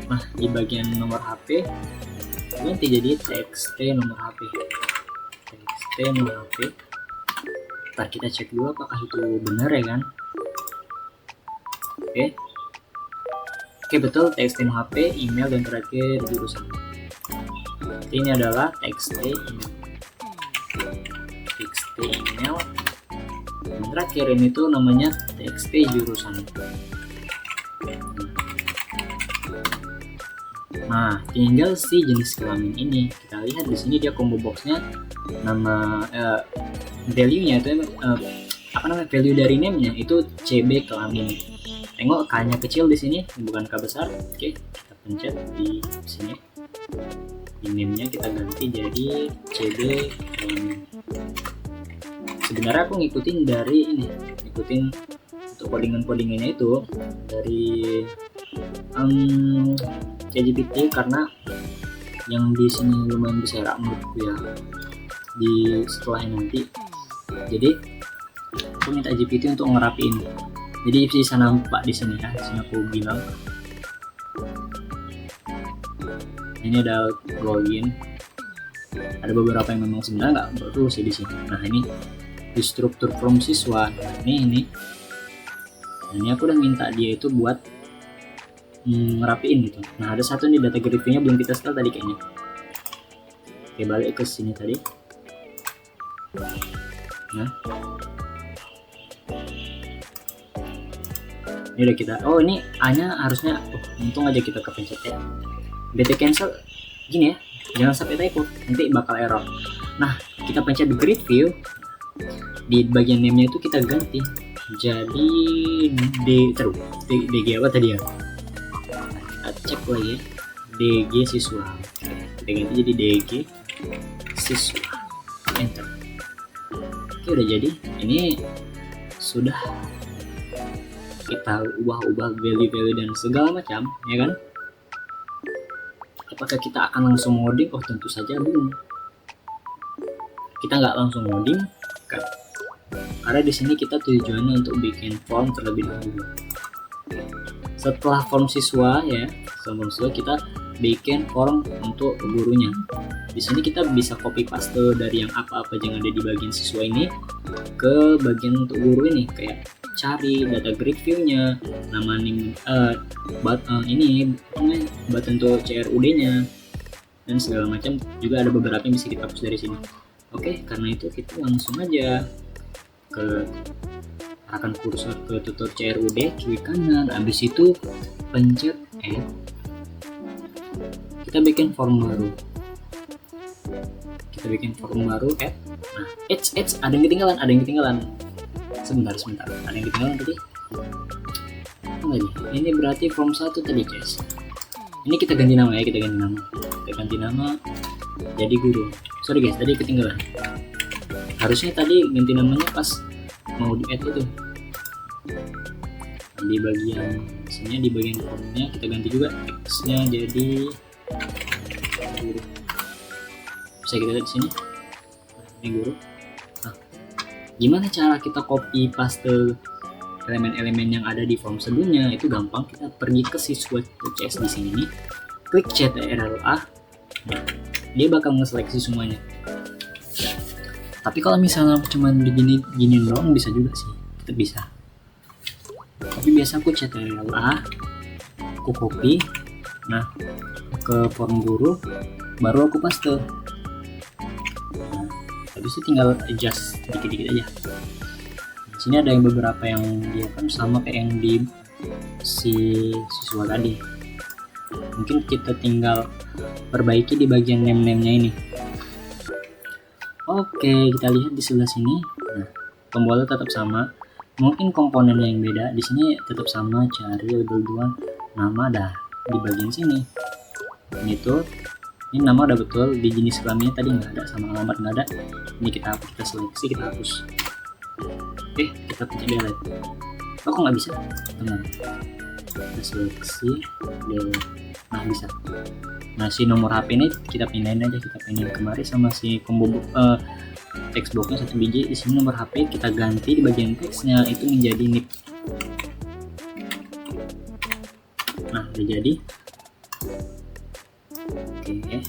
Nah, di bagian nomor HP ganti jadi txt nomor HP. Ntar kita cek dulu apakah itu benar ya kan. Oke, betul, txt nomor HP, email, dan terakhir jurusan. Ini adalah txt email, dan terakhir ini tuh namanya txt jurusan. Nah, tinggal si jenis kelamin ini kita lihat di sini dia combo boxnya nama value-nya itu value dari name-nya itu CB kelamin. Tengok K-nya kecil di sini, bukan K besar. Oke, kita pencet di sini. Di name-nya kita ganti jadi CB kelamin. Sebenarnya aku ngikutin untuk codingan-codingannya itu dari ChatGPT, karena yang di sini lumayan berseraak menurutku ya di setelahnya nanti. Jadi aku minta GPT untuk ngerapiin. Jadi bisa nampak di sini ya. Di sini aku bilang ini ada login. Ada beberapa yang memang sebenarnya nggak perlu sih di sini. Nah ini di struktur from siswa. Nah, ini. Nah, ini aku udah minta dia itu buat ngerapiin gitu. Nah ada satu nih data reviewnya belum kita setel tadi kayaknya. Oke, balik ke sini tadi. Nah ini udah kita, ini A nya harusnya, untung aja kita kepencet ya. BT cancel gini ya, jangan sampai typo, nanti bakal error. Nah kita pencet grid view, di bagian name nya itu kita ganti jadi DG apa tadi ya, kita cek lagi DG siswa. Kita ganti jadi DG siswa, enter. Oke, udah jadi. Ini sudah kita ubah value dan segala macam ya kan. Apakah kita akan langsung ngoding? Tentu saja belum. Kita nggak langsung ngoding kan, karena di sini kita tujuannya untuk bikin form terlebih dahulu. Setelah form siswa ya, kita bikin form untuk gurunya. Di sini kita bisa copy paste dari yang apa-apa yang ada di bagian siswa ini ke bagian untuk guru ini, kayak cari data grid view-nya, nama ini button untuk CRUD-nya dan segala macam. Juga ada beberapa yang bisa kita hapus dari sini. Oke, karena itu kita langsung aja arahkan kursor ke tutor CRUD, klik kanan, habis itu pencet add. Kita bikin form baru. Add. Nah, ada yang ketinggalan. Sebentar. Ada yang ketinggalan tadi. Ini berarti form 1 tadi, guys. Ini kita ganti nama ya, kita ganti nama jadi guru. Sorry guys, tadi ketinggalan. Harusnya tadi ganti namanya pas mau di add itu. Di bagian sini, di bagian formnya kita ganti juga teksnya jadi guru. Bisa kita lihat di sini. Ini guru. Nah, gimana cara kita copy paste elemen-elemen yang ada di form sebelumnya? Itu gampang, kita pergi ke siswa CS di sini nih, klik CTRL-A, dia bakal ngeseleksi semuanya. Tapi kalau misalnya cuma gini doang bisa juga sih, tetap bisa. Tapi biasa aku CTRL-A, aku copy, nah ke form guru, baru aku paste. Habis itu tinggal adjust dikit-dikit aja. Di sini ada yang beberapa yang dia kan sama kayak yang di siswa tadi. Mungkin kita tinggal perbaiki di bagian name-nya ini. Oke, kita lihat di sebelah sini. Nah, tombolnya tetap sama. Mungkin komponennya yang beda. Di sini tetap sama, cari label 2 nama dah di bagian sini. Ini nama udah betul, di jenis kelaminnya tadi nggak ada, sama alamat nggak ada. Ini kita seleksi, kita hapus. Oke, kita pencet delete. Kok nggak bisa, teman? Kita seleksi delete. Nah, bisa. Nah, si nomor HP ini kita pindahin aja, kita pindahin kemari sama si combo text boxnya 1 biji. Di sini nomor HP kita ganti di bagian teksnya itu menjadi NIP. Nah, udah jadi. Oke.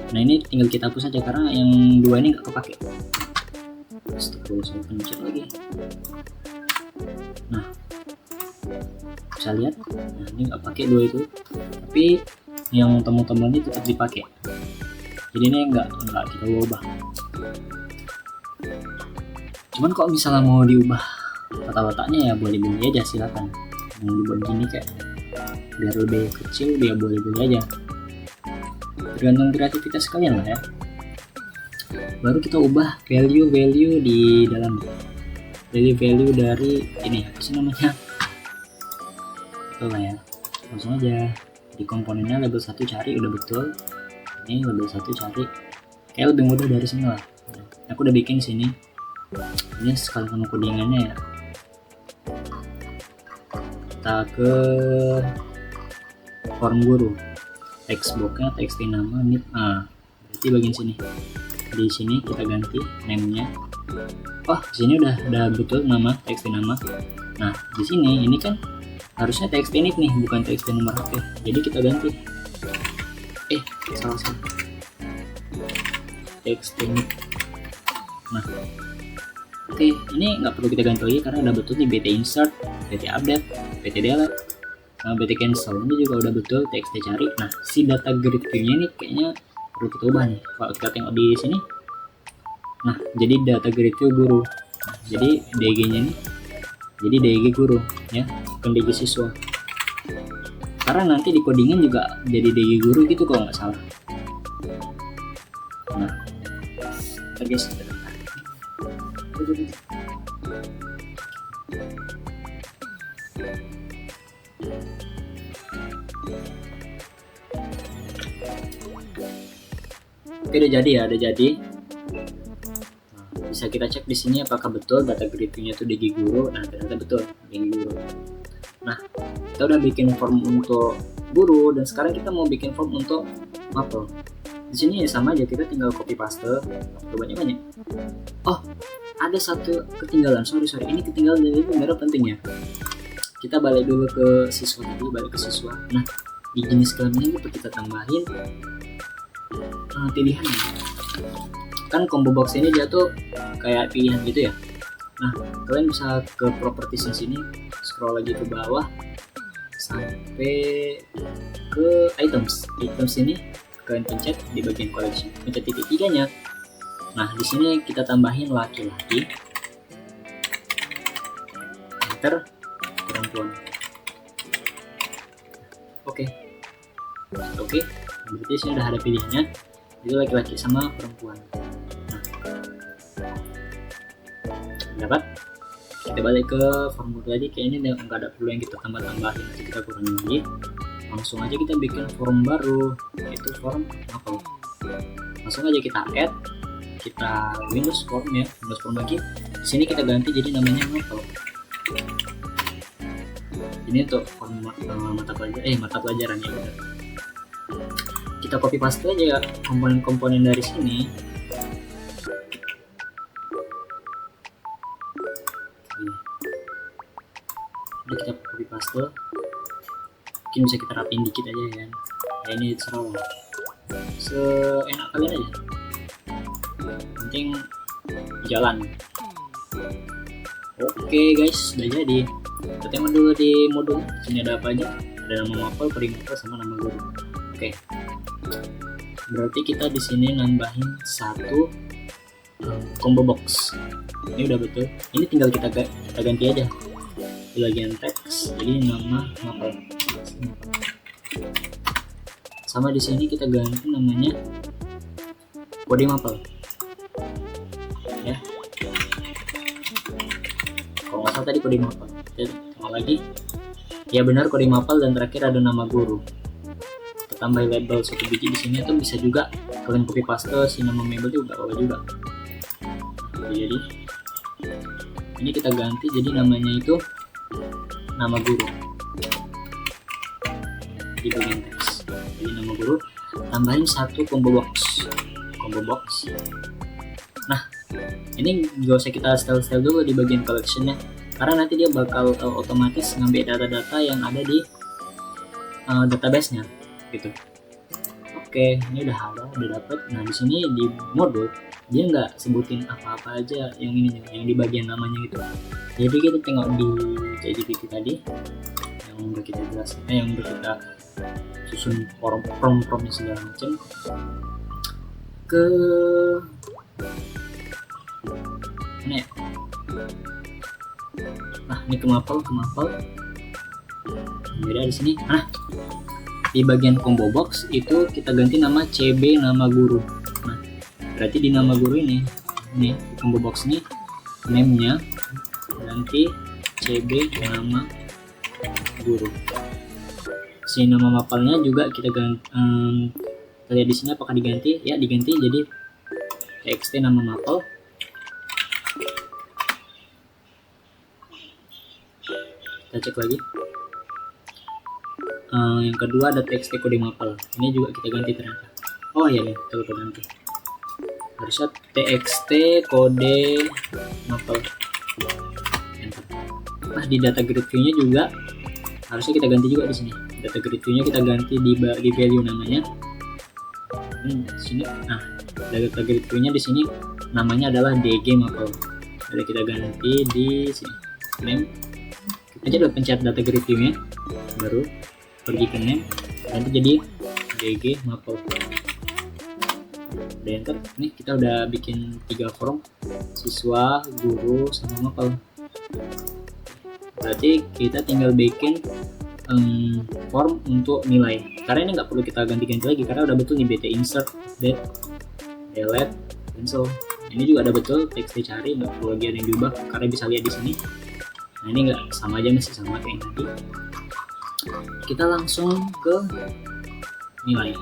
Nah, ini tinggal kita hapus aja karena yang 2 ini nggak kepake. Terus saya pencet lagi. Nah, bisa lihat. Nah, ini nggak pakai 2 itu, tapi yang tombol-tombol ini tetap dipakai. Jadi ini nggak kita ubah. Cuman kalau misalnya mau diubah letak-letaknya ya boleh aja, silakan. Mau dibuat gini kayak biar lebih kecil dia boleh-boleh aja, tergantung kreativitas kalian lah ya. Baru kita ubah value di dalam value dari ini apa sih namanya, betul lah ya. Langsung aja di komponennya label 1 cari, udah betul. Ini label 1 cari, kayak lebih mudah dari sini lah. Aku udah bikin sini, ini sekali sama codingannya ya. Kita ke form guru, text boxnya text nama nih, berarti bagian sini. Di sini kita ganti name-nya. Oh, di sini udah betul nama text nama. Nah, di sini ini kan harusnya text init nih, bukan text nomor HP. Jadi kita ganti. Salah. Text init. Nah, oke, ini nggak perlu kita ganti lagi karena udah betul di BT insert, BT update, BT delete, sama BT cancel. Ini juga udah betul txt cari. Nah, si data grid view-nya ini kayaknya perlu kita ubah nih. Kalau kita tengok di sini, nah jadi data grid view guru. Nah, jadi DG-nya nih, jadi DG guru ya, bukan DG siswa. Karena nanti di codingan juga jadi DG guru gitu kalau nggak salah. Nah, guys, oke, udah jadi ya, udah jadi. Nah, bisa kita cek di sini apakah betul data grid view-nya itu DG guru. Nah, ternyata betul DG guru. Nah, kita udah bikin form untuk guru dan sekarang kita mau bikin form untuk mapel. Di sini sama aja, kita tinggal copy paste banyak. Oh, ada satu ketinggalan. Sorry, ini ketinggalan dan ini benar pentingnya. Kita balik dulu ke siswa tadi, balik ke siswa. Nah, di jenis kelaminnya kita tambahin pilihannya. Kan combo box ini dia tuh kayak pilihan gitu ya. Nah, kalian bisa ke properties sini, scroll lagi ke bawah sampai ke items ini, kalian pencet di bagian collection, pencet titik 3-nya. Nah, di sini kita tambahin laki-laki, enter perempuan. Oke, berarti sini udah ada pilihannya, jadi laki-laki sama perempuan. Nah, dapat. Kita balik ke form tadi, kayaknya nggak ada perlu yang kita tambahin, nanti kita kurangin lagi. Langsung aja kita bikin form baru, yaitu form apa? Langsung aja kita add, kita Windows form ya, Windows form lagi. Di sini kita ganti jadi namanya mapel. Ini untuk form mata pelajaran ya. Kita copy paste aja komponen-komponen dari sini. Udah kita copy paste, mungkin bisa kita rapiin dikit aja ya. Nah, ini terserah lah, seenak kalian aja, penting jalan. Oke guys, udah jadi. Kita tengok dulu di modul sini ada apa aja. Ada nama mapel, perimeter, sama nama guru. Oke, berarti kita di sini nambahin satu combo box. Ini udah betul, ini tinggal kita ganti aja di bagian teks, jadi nama mapel. Sama di sini kita ganti namanya kode mapel ya. Kalau nggak salah tadi kode mapel, tengok lagi ya, benar kode mapel, dan terakhir ada nama guru. Kita tambah label 1 biji di sini, atau bisa juga kalian copy paste si nama mapel juga apa juga. Jadi ini kita ganti jadi namanya itu nama guru di bagian teks. Jadi nama guru, tambahin satu combo box. Nah, ini gak usah kita style dulu di bagian collectionnya, karena nanti dia bakal otomatis ngambil data-data yang ada di database-nya gitu. Oke, ini udah dapat. Nah, di sini di modul dia nggak sebutin apa-apa aja yang ini, yang di bagian namanya gitu. Jadi kita tengok di ChatGPT tadi yang udah kita jelasin, yang udah kita susun prompt-promptnya segala macam, ke ini ya. Nah, ini ke mapel. beda di sini. Nah, di bagian combo box itu kita ganti nama CB nama guru. Nah, berarti di nama guru ini di combo box ini name-nya ganti CB nama guru. Si nama mapelnya juga kita ganti, kita lihat di sini apakah diganti? Ya, diganti jadi txt nama mapel. Kita cek lagi. Yang kedua ada txt kode mapel. Ini juga kita ganti ternyata. Oh iya nih, kita lupa ganti. Harusnya txt kode mapel. Enter. Nah, di data grid view-nya juga harusnya kita ganti juga di sini. Data grid view-nya kita ganti di value namanya. Di sini. Nah, data grid view-nya di sini namanya adalah dg mapel. Jadi kita ganti di sini. Name. Kita udah pencet data grid view-nya, baru pergi ke name, nanti jadi dg mapel. Udah enter. Nih kita udah bikin 3 form, siswa, guru, sama mapel. Berarti kita tinggal bikin form untuk nilai. Karena ini nggak perlu kita ganti-ganti lagi karena udah betul nih bt insert, update, delete, cancel. Ini juga ada betul txt cari, nggak perlu lagi ada yang diubah karena bisa lihat di sini. Nah, ini nggak sama aja, masih sama kayak tadi. Kita langsung ke nilai.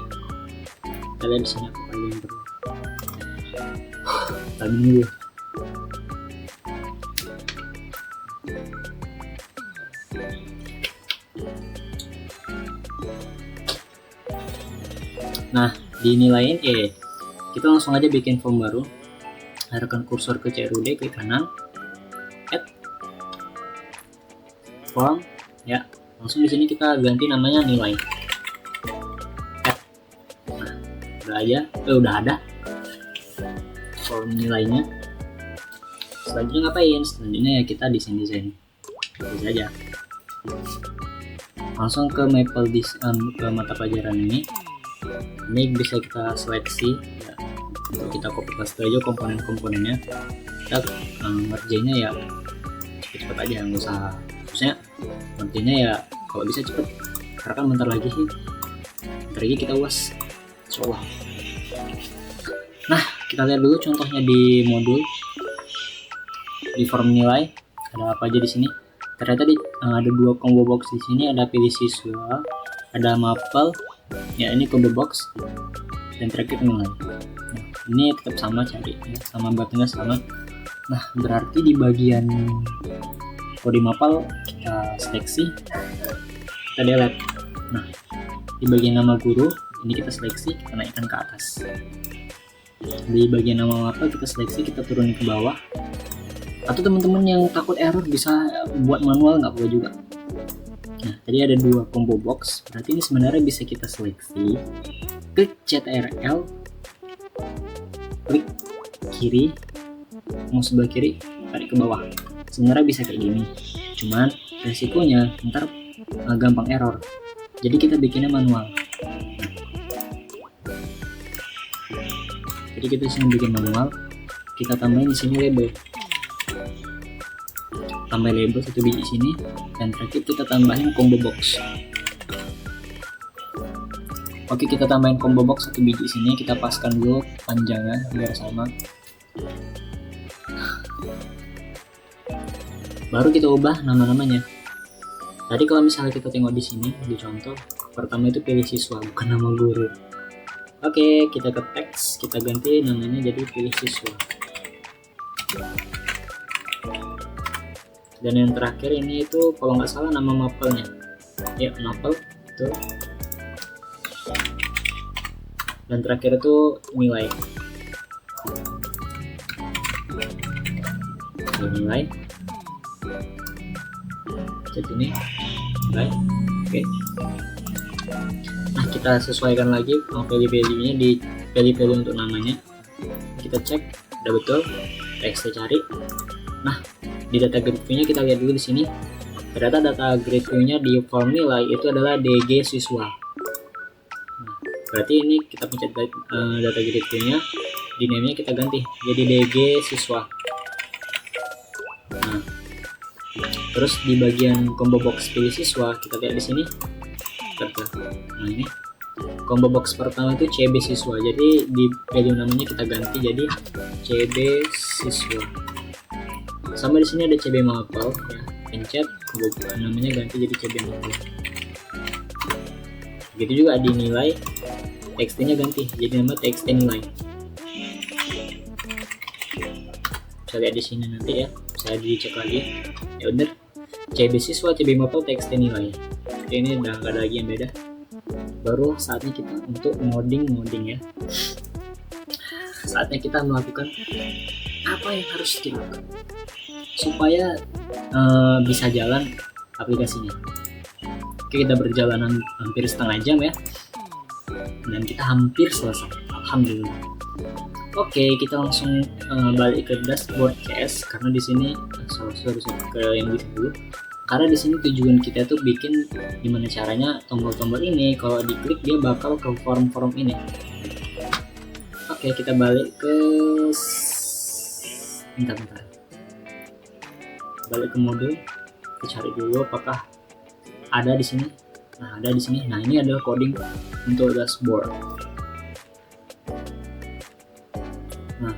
Kita lihat di sini apa yang perlu. Tadi dulu. Nah, di nilaiin kita langsung aja bikin form baru. Arahkan kursor ke CRUD, klik kanan, add form, ya. Langsung di sini kita ganti namanya nilai. Add. Nah, udah ada form nilainya. Selanjutnya ngapain? Selanjutnya ya kita desain. Bisa aja. Langsung ke Maple ke mata pelajaran ini. Ini bisa kita seleksi ya. Untuk kita copy paste aja komponen-komponennya. Kita ngerjainnya ya cepet-cepet aja, nggak usah. Maksudnya nantinya ya kalau bisa cepet karena kan bentar lagi kita UAS insyaallah. Nah, kita lihat dulu contohnya di modul di form nilai ada apa aja di sini. Ternyata ada 2 combo box di sini, ada pilih siswa, ada mapel ya, ini combo box, dan terakhir nilai. Nah, ini tetap sama cari ya, sama buttonnya sama. Nah, berarti di bagian kode mapel kita seleksi, kita delete. Nah, di bagian nama guru ini kita seleksi, kita naikkan ke atas. Di bagian nama mapel kita seleksi, kita turunin ke bawah. Atau teman-teman yang takut error bisa buat manual, nggak perlu juga. Nah, tadi ada 2 combo box, berarti ini sebenarnya bisa kita seleksi, klik CTRL, klik kiri, mau sebelah kiri, tarik ke bawah. Sebenarnya bisa kayak gini, cuman resikonya ntar gampang error, jadi kita bikinnya manual. Jadi kita sini bikin manual, kita tambahin di sini label, tambah label 1 biji sini, dan terakhir kita tambahin combo box. Oke, kita tambahin combo box 1 biji sini, kita paskan dulu panjangnya biar sama. Baru kita ubah nama-namanya. Tadi kalau misalnya kita tengok di sini di contoh pertama itu pilih siswa, bukan nama guru. Oke, kita ke teks, kita ganti namanya jadi pilih siswa. Dan yang terakhir ini itu kalau nggak salah nama mapelnya, ya mapel itu. Dan terakhir itu nilai. Nilai. Jadi ini nilai. Oke. Nah, kita sesuaikan lagi value-value-nya di value-value untuk namanya. Kita cek udah betul, txt cari. Nah, di data grid view-nya kita lihat dulu di sini. Ternyata data grid view-nya di form nilai itu adalah dg siswa. Nah, berarti ini kita pencet data grid view-nya, di name-nya kita ganti jadi dg siswa. Nah, terus Terus di bagian combo box pilih siswa, kita lihat di sini. Nah ini combo box pertama itu CB siswa, jadi di value namanya kita ganti jadi CB siswa. Sama di sini ada CB mapel ya, pencet combo namanya ganti jadi CB mapel. Begitu juga di nilai, TXT-nya ganti jadi nama TXT nilai. Bisa lihat di sini nanti ya, saya dicek lagi. Ya bener, CB siswa, CB mapel, TXT nilai. Oke, ini udah nggak ada lagi yang beda. Baru saatnya kita untuk ngoding ya. Saatnya kita melakukan apa yang harus dilakukan supaya bisa jalan aplikasinya. Oke, kita berjalanan hampir setengah jam ya, dan kita hampir selesai, alhamdulillah. Oke, kita langsung balik ke dashboard CS karena di sini sorry ke yang dulu. Karena di sini tujuan kita tuh bikin gimana caranya tombol-tombol ini kalau diklik dia bakal ke form-form ini. Oke, kita balik ke bentar. Balik ke modul. Kita cari dulu apakah ada di sini. Nah, ada di sini. Nah, ini adalah coding untuk dashboard. Nah,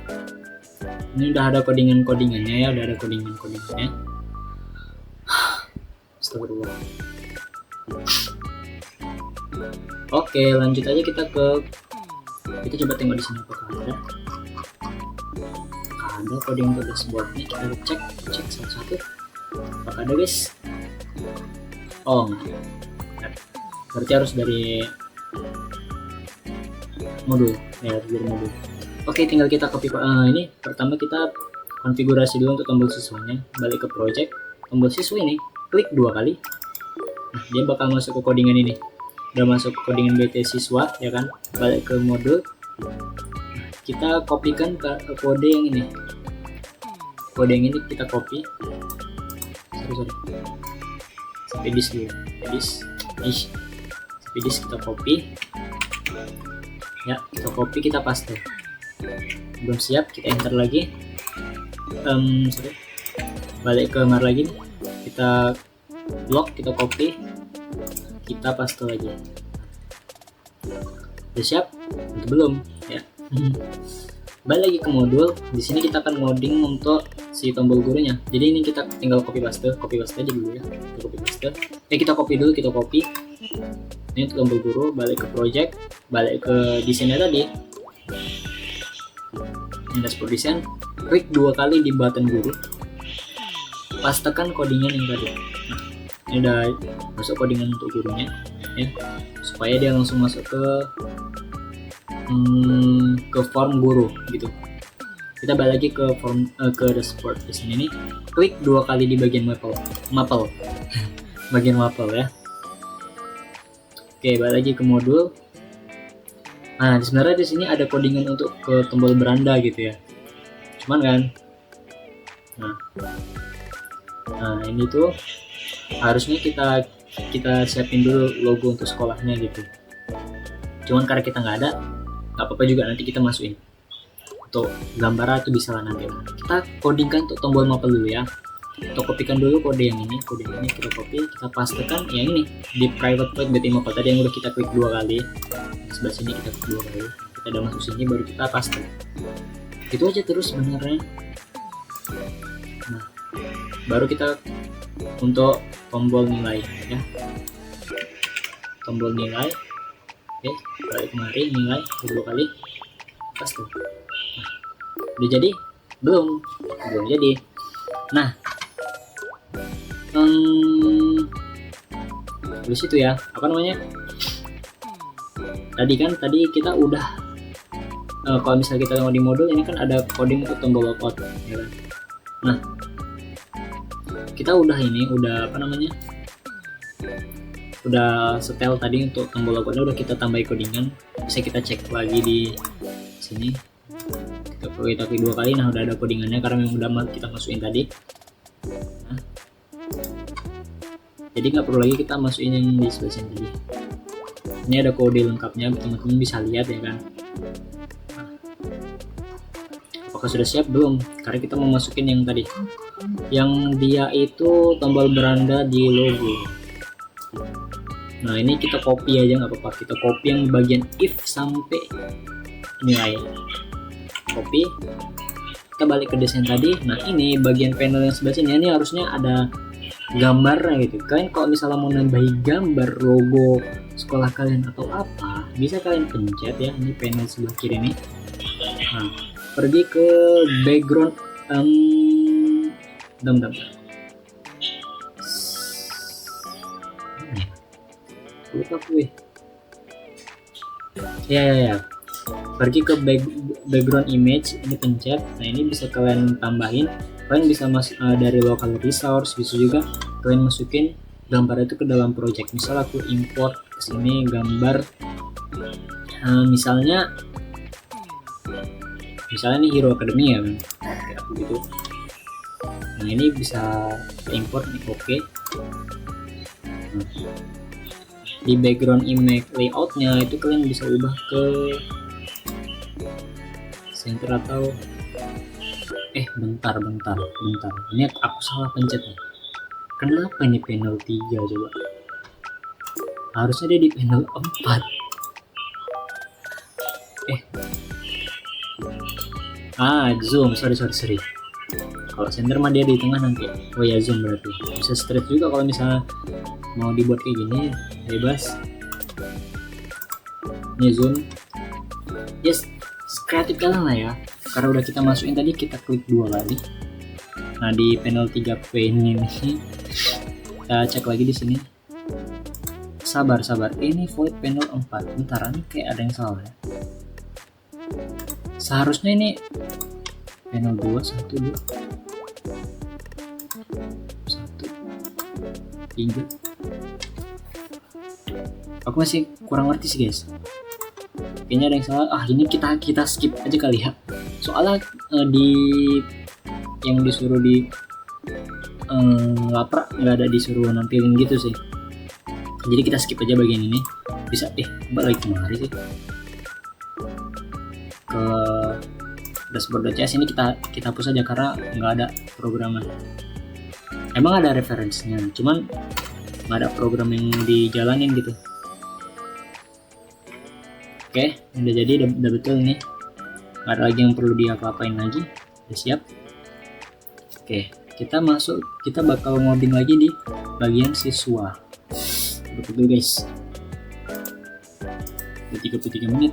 ini udah ada codingannya ya, udah ada codingannya. Astagfirullah. Oke, lanjut aja kita coba tengok di sini apakah ada coding untuk dashboardnya. Kita cek satu-satu apakah ada, guys. Oh, berarti harus dari modul ya, dari modul. Oke, tinggal kita copy. Ini pertama kita konfigurasi dulu untuk tombol siswanya. Balik ke project, tombol siswa ini klik 2 kali. Nah, dia bakal masuk ke codingan ini. Udah masuk ke codingan BT siswa ya kan. Balik ke modul. Nah, kita kopikan ke kode yang ini. Kode yang ini kita copy. Sorry. Sampai dis dulu. Sampai dis kita copy. Ya, kita copy, kita paste. Belum siap, kita enter lagi. Balik ke mar lagi, kita blok, kita copy, kita paste lagi. Udah siap? Untuk belum ya. Balik lagi ke modul. Di sini kita akan ngoding untuk si tombol gurunya. Jadi ini kita tinggal copy paste aja dulu ya. Kita copy dulu, kita copy. Ini untuk tombol guru. Balik ke project, balik ke desainnya tadi. Dashboard design, klik 2 kali di button guru, pastekan codingan yang tadi. Nah, ini udah masuk codingan untuk gurunya ya, supaya dia langsung masuk ke form guru gitu. Kita balik lagi ke form ke dashboard di sini nih, klik 2 kali di bagian mapel bagian mapel ya. Oke, balik lagi ke modul. Nah, sebenarnya di sini ada codingan untuk ke tombol beranda gitu ya. Cuman kan, nah ini tuh harusnya kita siapin dulu logo untuk sekolahnya gitu. Cuman karena kita nggak ada, nggak apa-apa juga, nanti kita masukin. Untuk gambar itu bisa lah nanti. Kita codingkan untuk tombol mapel dulu ya. Kita kopikan dulu kode yang ini kita copy, kita pastekan yang ini di private void BT mapel tadi yang udah kita klik 2 kali. Sebelah sini kita klik 2 kali, kita udah masuk sini, baru kita paste. Itu aja terus sebenarnya. Nah, baru kita untuk tombol nilai ya, tombol nilai. Oke, balik kemari, nilai 2 kali, paste. Nah, udah jadi? Belum jadi. Nah, di situ ya, apa namanya, tadi kita udah kalau misalnya kita mau di modul ini kan ada coding untuk tombol logout ya kan. Nah, kita udah setel tadi untuk tombol logoutnya, udah kita tambahin codingan. Bisa kita cek lagi di sini, kita klik 2 kali. Nah, udah ada codingannya karena yang udah kita masukin tadi. Nah, jadi nggak perlu lagi kita masukin yang di sebelah sini tadi. Ini ada kode lengkapnya, teman-teman bisa lihat ya kan. Nah, apakah sudah siap? Belum, karena kita mau masukin yang tadi. yang dia itu tombol beranda di logo. Nah, ini kita copy aja nggak apa-apa, kita copy yang bagian if sampai nilai, copy, kita balik ke desain tadi. Nah, ini bagian panel yang sebelah sini ini harusnya ada gambarnya gitu. Kalian kalau misalnya mau nambahin gambar logo sekolah kalian atau apa, bisa kalian pencet ya, ini panel sebelah kiri nih. Nah, pergi ke background, bentar. Lupa gue. Ya. Pergi ke background image, ini pencet. Nah, ini bisa kalian tambahin. Kalian bisa dari local resource, bisa juga kalian masukin gambar itu ke dalam project. Misal aku import ke sini gambar, misalnya nih Hero Academy ya kan, kayak aku gitu. Nah, ini bisa import nih, oke. Nah, di background image layoutnya itu kalian bisa ubah ke center atau bentar, ini aku salah pencet nih. Kenapa ini panel 3 coba? Harusnya dia di panel 4. Zoom, sorry. Kalau center mah dia di tengah nanti. Oh ya, zoom berarti. Bisa straight juga kalau misalnya mau dibuat kayak gini, bebas. Ini zoom. Yes, kreatif kalian lah ya. Karena udah kita masukin tadi, kita klik 2 kali. Nah, di panel 3P ini kita cek lagi di sini. Sabar. Ini void panel 4. Bentar, ini kayak ada yang salah ya. Seharusnya ini panel 2, 1, 2, 3. Aku masih kurang ngerti sih guys. Kayaknya ada yang salah. Ini kita skip aja kali ya. Soalnya yang disuruh di laprak nggak ada disuruh nampilin gitu sih. Jadi kita skip aja bagian ini. Bisa balik kemari sih. Ke dashboard.cs ini kita hapus aja karena nggak ada programnya. Emang ada referensinya, cuman nggak ada program yang dijalanin gitu. Oke, udah jadi, udah betul nih. Nggak ada lagi yang perlu diapa-apain lagi. Udah siap. Oke, kita bakal ngoding lagi di bagian siswa. Betul guys. Udah 33 menit.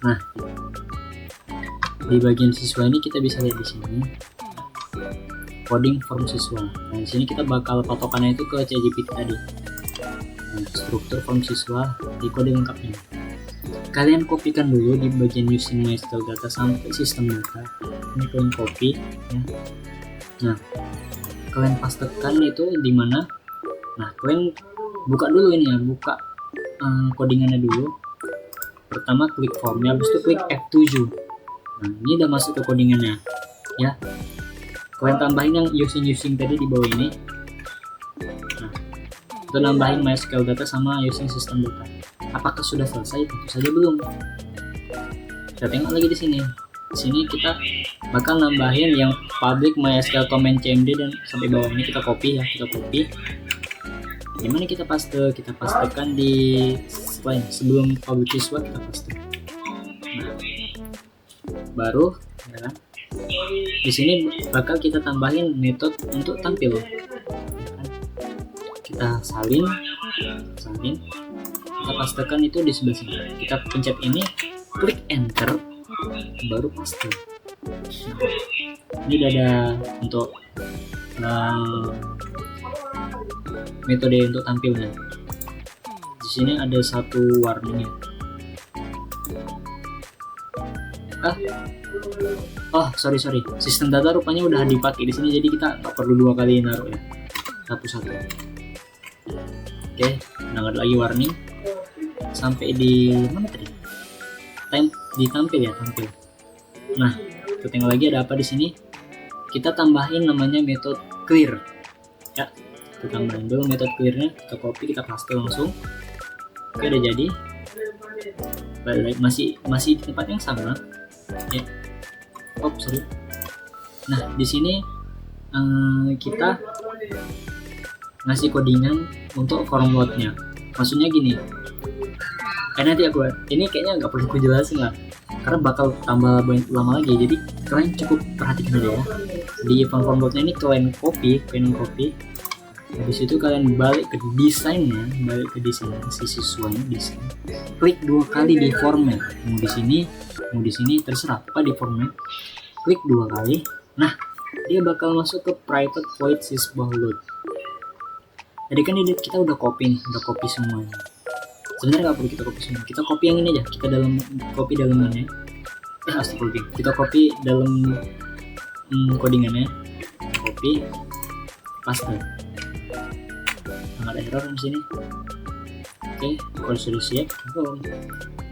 Nah, di bagian siswa ini kita bisa lihat di sini coding form siswa. Nah, di sini kita bakal patokannya itu ke ChatGPT tadi. Nah, struktur form siswa di kode lengkapnya. Kalian kopikan dulu di bagian using MySQL data sampai sistem data. Ini kalian copy ya. Nah, kalian pastekan itu di mana? Nah, kalian buka dulu ini ya, buka codingannya dulu. Pertama klik formnya, habis itu klik F7. Nah, ini udah masuk ke codingannya ya. Kalian tambahin yang using tadi di bawah ini. Nah, itu nambahin MySQL data sama using system data. Apakah sudah selesai? Tentu saja belum. Kita tengok lagi di sini. Di sini kita bakal nambahin yang public MySQL comment cmd dan sampai bawah ini kita copy ya, Dimana kita pastekan di slide sebelum public siswa kita paste. Nah, baru ya kan? Di sini bakal kita tambahin metode untuk tampil. Kita salin, kita pastekan itu di sebelah sini. Kita pencet ini, klik enter, baru paste. Nah, ini udah ada untuk metode untuk tampilnya. Di sini ada satu warningnya. Sorry. Sistem data rupanya udah dipakai di sini, jadi kita nggak perlu 2 kali naruh ya. Satu. Oke, nggak ada lagi warning. Sampai di mana tadi? Tampil. Nah, kita tengok lagi ada apa di sini. Kita tambahin namanya metode clear. Ya, kita tambahin dulu metode clearnya. Kita copy, kita paste langsung. Oke, udah jadi. Masih di tempat yang sama. Ya. Sorry. Nah, di sini kita ngasih codingan untuk form loadnya. Maksudnya gini, nanti ini kayaknya nggak perlu aku jelasin lah, karena bakal tambah lama lagi. Jadi kalian cukup perhatikan aja ya. Di form loadnya ini kalian copy. Habis itu kalian balik ke desainnya, si siswanya desain. Klik 2 kali di format. Mau di sini terserah. Di format. Klik 2 kali. Nah, dia bakal masuk ke private void sysball load. Jadi kan kita udah copy semuanya. Sebenarnya nggak perlu kita copy semua. Kita copy yang ini aja. Kita copy dalamannya. Kita copy dalam codingannya. Copy, paste. Ada error di sini. Oke, kalau sudah siap,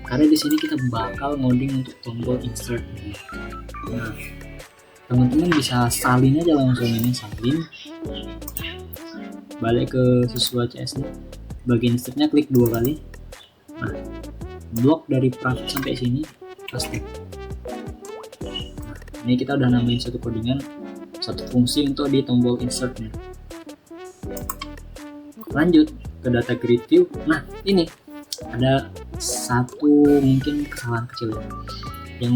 karena di sini kita bakal ngoding untuk tombol insert. Nah, teman-teman bisa salin aja langsung ini, salin. Balik ke siswa CS nih. Bagian insertnya klik 2 kali. Nah, blok dari private sampai sini paste. Nah, ini kita udah nambahin satu codingan, satu fungsi untuk di tombol insertnya. Lanjut ke data grid view. Nah, ini ada satu mungkin kesalahan kecil yang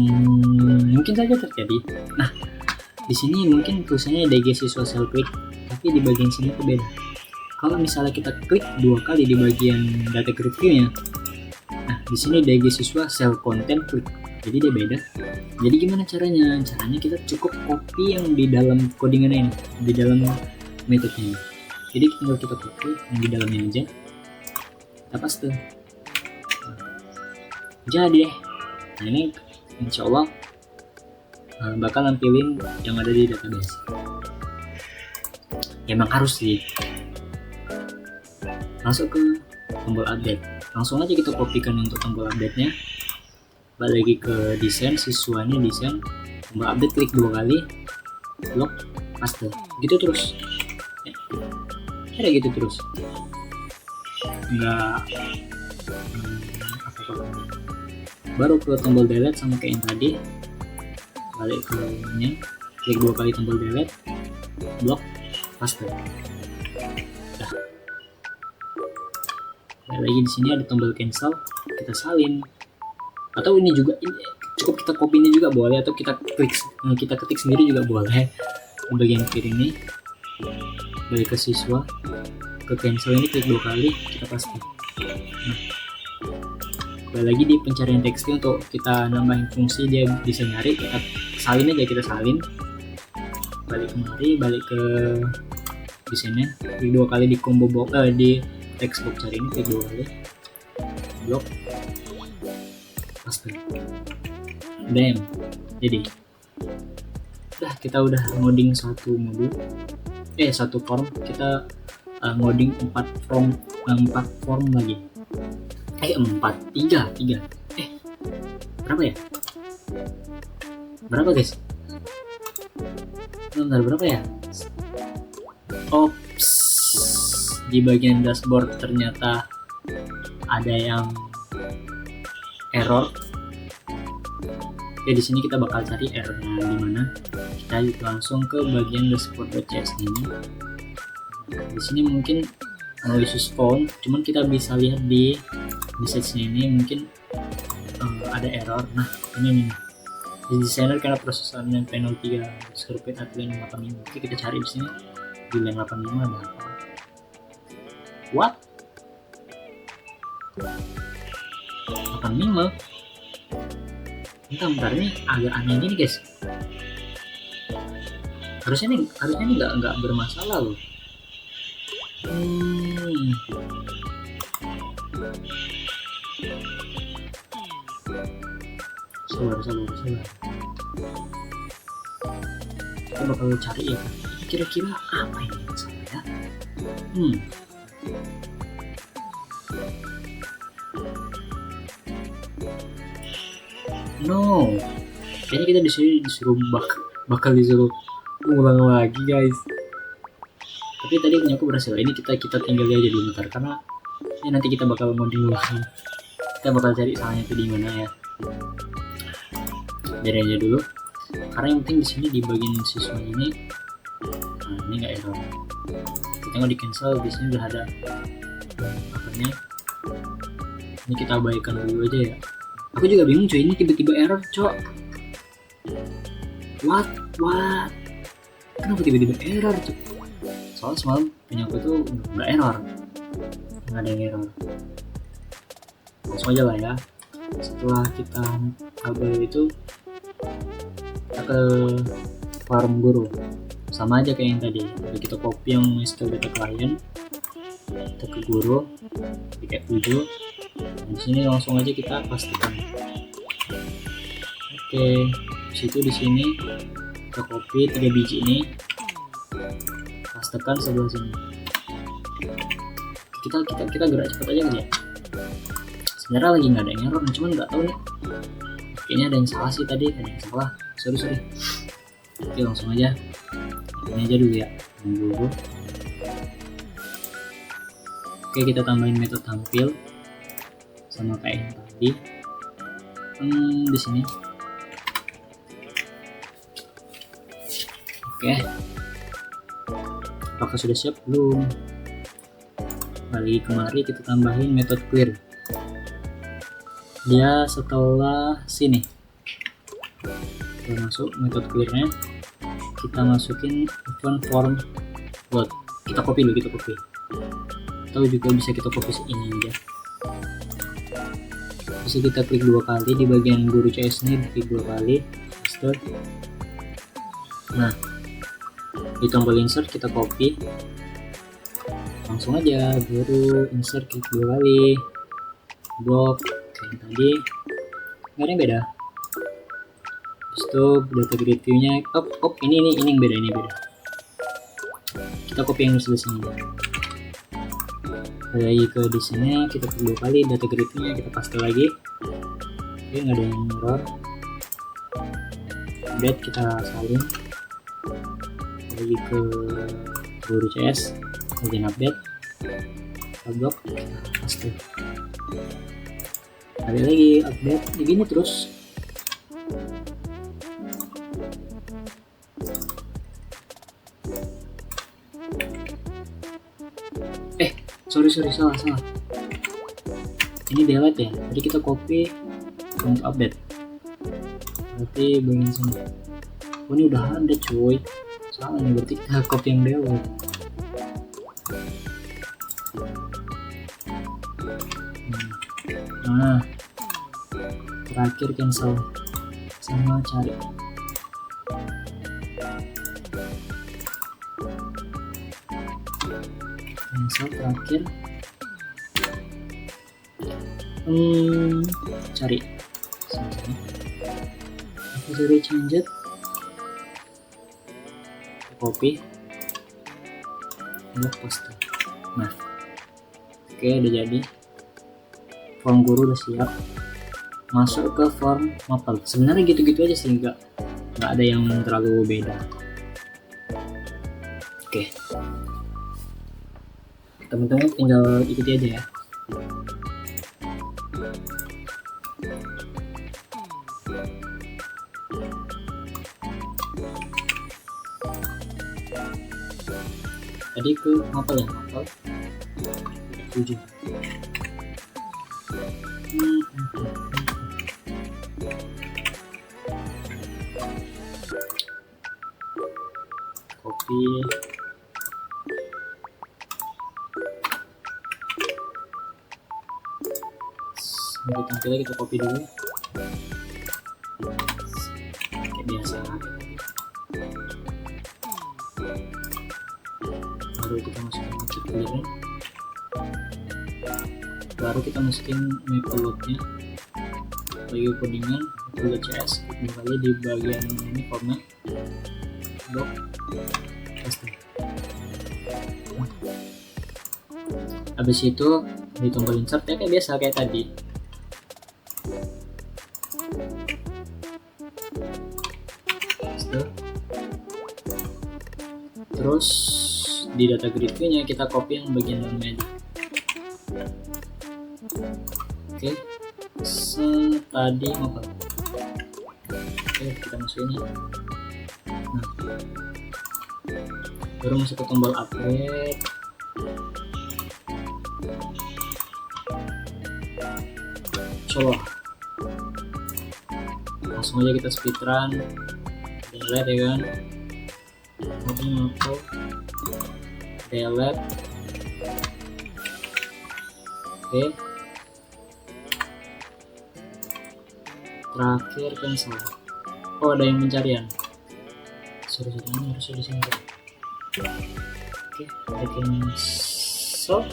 mungkin saja terjadi. Nah, di sini mungkin tulisannya DG siswa cell click, tapi di bagian sini itu beda. Kalau misalnya kita klik 2 kali di bagian data grid view-nya, nah di sini DG siswa cell content click, jadi dia beda. Jadi gimana caranya? Caranya kita cukup copy yang di dalam codingan ini, di dalam metodenya. Jadi tinggal kita copy yang di dalamnya aja, kita paste. Jadi nah ini insya Allah bakal nampilin yang ada di database. Emang harus sih. Masuk ke tombol update. Langsung aja kita kopikan untuk tombol update-nya. Balik lagi ke desain, siswanya desain, tombol update klik 2 kali, blok, paste. Gitu terus. Ada gitu terus, nggak baru ke tombol delete sama kayak yang tadi. Balik ke ini, klik 2 kali tombol delete, blok, paste. Dah. Lagi di sini ada tombol cancel, kita salin. Atau ini juga, ini cukup kita copy ini juga boleh, atau kita ketik sendiri juga boleh. Di bagian kiri ini, balik ke siswa, ke cancel ini klik 2 kali, kita paste. Nah, kembali lagi di pencarian tekstil untuk kita nambahin fungsi dia bisa nyari, kita salin aja, kita salin. Balik kemari, balik ke desainnya, klik 2 kali di combo box, di text box cari ini, klik 2 kali, blok, paste. Damn, jadi udah, kita udah ngoding satu form, kita ngoding 4 form lagi. 3 berapa guys? Bentar, berapa ya? Ops, di bagian dashboard ternyata ada yang error. Di sini kita bakal cari errornya di mana. Kita langsung ke bagian dashboard.cs ini. Di sini mungkin analisis phone, cuman kita bisa lihat di message ini mungkin ada error. Nah, ini nih. Di designer karena prosesornya panel 3 sirkuit Athlon 85. Oke, kita cari di sini di line 85 ada apa? What? 85? Bentar, ini agak aneh gini guys. Harusnya ini nggak bermasalah loh. Sabar. Kita bakal cari ya, kira-kira apa ini masalahnya. No, kayaknya kita disuruh bakal disuruh ulang lagi guys. Tapi tadi punya aku berhasil. Ini kita tinggal aja dulu bentar, karena ini nanti kita bakal ngoding ulang. Kita bakal cari salahnya itu di mana ya. biarin aja dulu, karena yang penting di sini di bagian siswa ini, nah ini nggak error. Kita nggak di cancel, di sini udah ada makanya ini kita abaikan dulu aja ya. Aku juga bingung cuy, ini tiba-tiba error cok. What kenapa tiba-tiba error cok? Soalnya semalam punya aku tuh nggak error, nggak ada yang error. Langsung aja lah ya. Setelah kita kabel itu, kita ke form guru, sama aja kayak yang tadi. Jadi kita copy yang master data client, kita ke guru, di F7. Di sini langsung aja kita pastikan. Oke, situ di sini kita copy 3 biji ini, pastikan sebelah sini. Kita gerak cepat aja gitu ya. Sebenarnya lagi nggak ada yang error, cuman nggak tahu nih. Kayaknya ada yang salah sih tadi, ada yang salah. Sorry. Oke, langsung aja. Ini aja dulu ya. Dulu. Oke, kita tambahin metode tampil sama kayak yang tadi. Di sini. Oke. Apakah sudah siap belum? Balik kemari kita tambahin metode clear. Dia setelah sini. Kita masuk metode clearnya. Kita masukin event form load. Kita copy dulu, atau juga bisa kita copy ini aja. Bisa kita klik 2 kali di bagian guru CS ini, klik 2 kali, paste. Nah, di tombol insert kita copy, langsung aja guru insert, klik 2 kali, blok kayak tadi, nggak ada yang beda. Stop data grid view-nya, ini yang beda, kita copy yang sebelah sini. Lagi ke di sini kita klik 2 kali, data grid view-nya kita paste lagi. Oke, nggak ada yang error. Update kita salin. Lagi ke guru CS, bagian update, kita blok, kita paste. Kali lagi update, begini terus. Sorry, salah. Ini delete ya, jadi kita copy untuk update. Berarti bagian sini. Oh, ini udah ada cuy. Salah nih, berarti kita copy yang delete. Nah, terakhir cancel sama cari. Cancel terakhir. Cari. Aku cari change, copy, blok paste. Nah, oke, udah jadi. Form guru udah siap. Masuk ke form mapel. Sebenarnya gitu-gitu aja sih, nggak ada yang terlalu beda. Oke, teman-teman tinggal ikuti aja ya. Tadi ke mapel 7. Copy. Sampai tampilnya kita copy dulu. Kayak biasa. Baru kita masukin macet clear. Baru kita masukin mapload-nya. Lagi codingan, upload CS, kembali di bagian ini format. Blok, paste. Habis itu di tombol insert ya kayak biasa kayak tadi. Paste. Terus di data grid view-nya kita copy yang bagian dalamnya aja. Oke, tadi apa? Oke, kita masukin ya. Nah, baru masuk ke tombol upgrade. Coba langsung aja kita speedrun, delete ya kan, kemudian masuk delete. Oke, terakhir cancel. Oh, ada yang pencarian. Suruh ini harusnya di sini. Oke, ada cancel.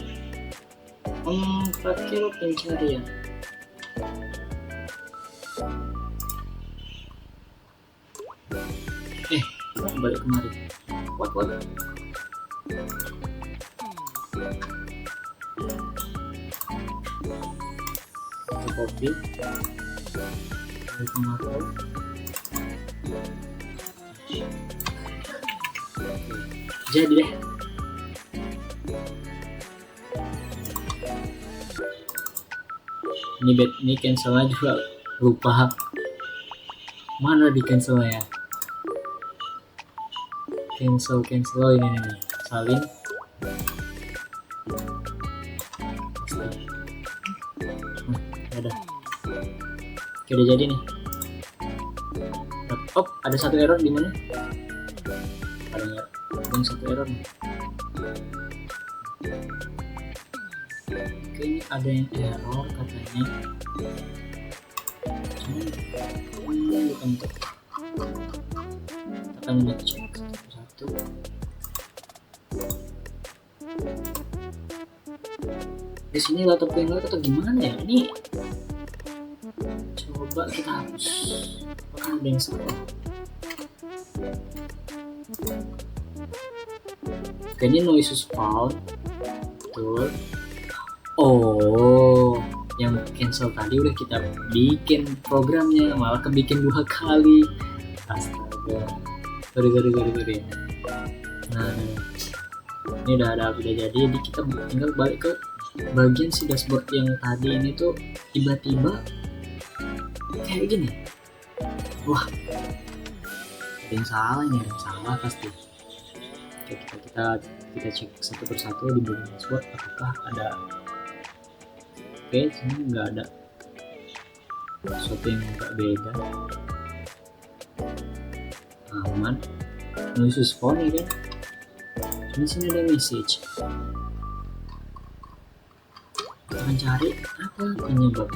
Terakhir pencarian. Balik kemari. What? Kita copy. Balik ke makro. Jadi deh. Ini cancel juga lupa. Mana di cancel ya? Cancel ini nih, salin. Ada. Oke, udah jadi nih. Oh, ada satu error di mana? Ada satu error nih. Oke, ini ada yang error katanya. Bukan untuk. Kita akan ngecek satu. Di sini laptop yang atau gimana ya? Ini coba kita hapus. Apakah ada yang salah? Kayaknya noise found. Betul. Oh, yang cancel tadi udah kita bikin programnya, malah kebikin 2 kali. Astaga. Sorry. Nah, ini udah jadi. Jadi kita tinggal balik ke bagian si dashboard yang tadi ini tuh tiba-tiba kayak gini. Wah, ada yang salah ini, ada yang salah pasti. Oke, kita cek satu persatu di bagian dashboard apakah ada. Oke, sini nggak ada sesuatu yang nggak beda. Aman. Nulis phone ya kan. Sini ada message. Kita akan cari apa penyebab.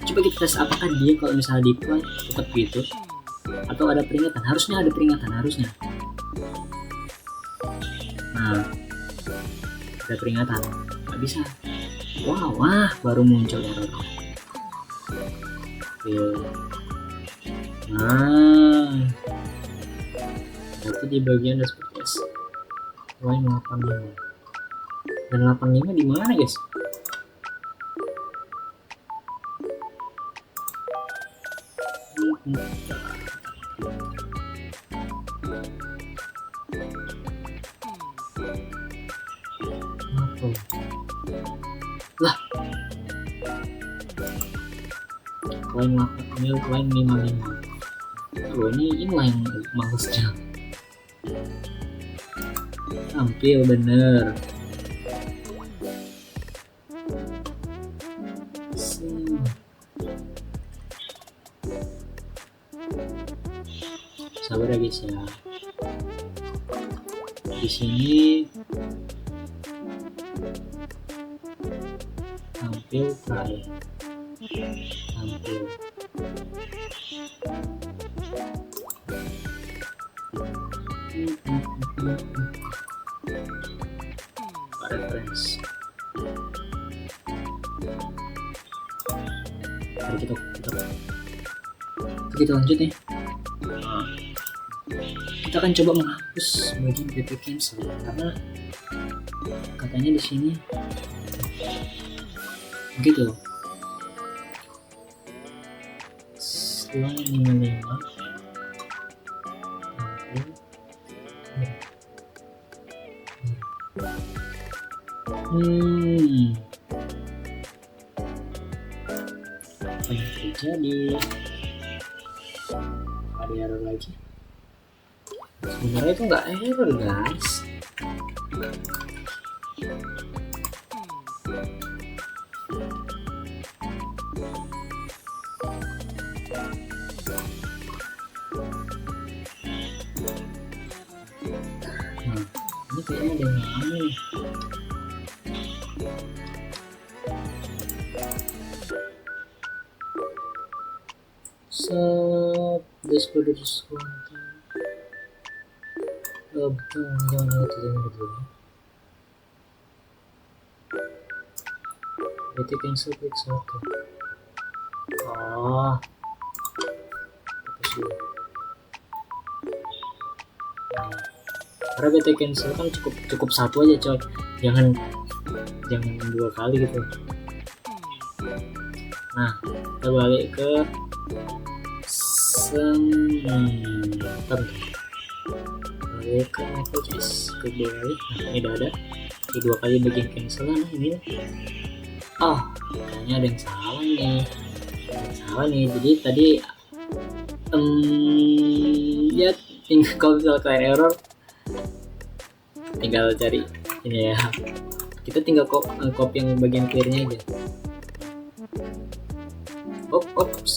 Coba kita tes apakah dia kalau misalnya deploy tetap gitu atau ada peringatan. Harusnya ada peringatan, harusnya. Nah, ada peringatan. Nggak bisa. Wah, baru muncul error. Oke. Nah, berarti di bagian dashboard guys. Line 85. Dan 85 di mana guys? Lah, line 55. Oh, ini line malesnya. Tampil bener. Sabar ya guys ya. Di sini tampil try. Tampil. Reference. Mari kita lanjut nih. Kita akan coba menghapus bagian PP cancel karena katanya di sini begitu. Line 55. Apa yang terjadi? ada error lagi. Sebenarnya itu nggak error guys. Nah, ini kayaknya ada yang aneh. Dashboard betul, jangan betul. Berarti cancel klik satu. Oh, karena BT cancel kan cukup satu aja coy, jangan 2 kali gitu. Nah, kita balik ke balik ke Next.js, klik 2 kali. Nah, ini udah ada di 2 kali bagian cancel. Nah, ini kayaknya ada yang salah nih. Jadi tadi ya tinggal kalau misalnya kalian error tinggal cari ini ya, kita tinggal copy yang bagian clear-nya aja.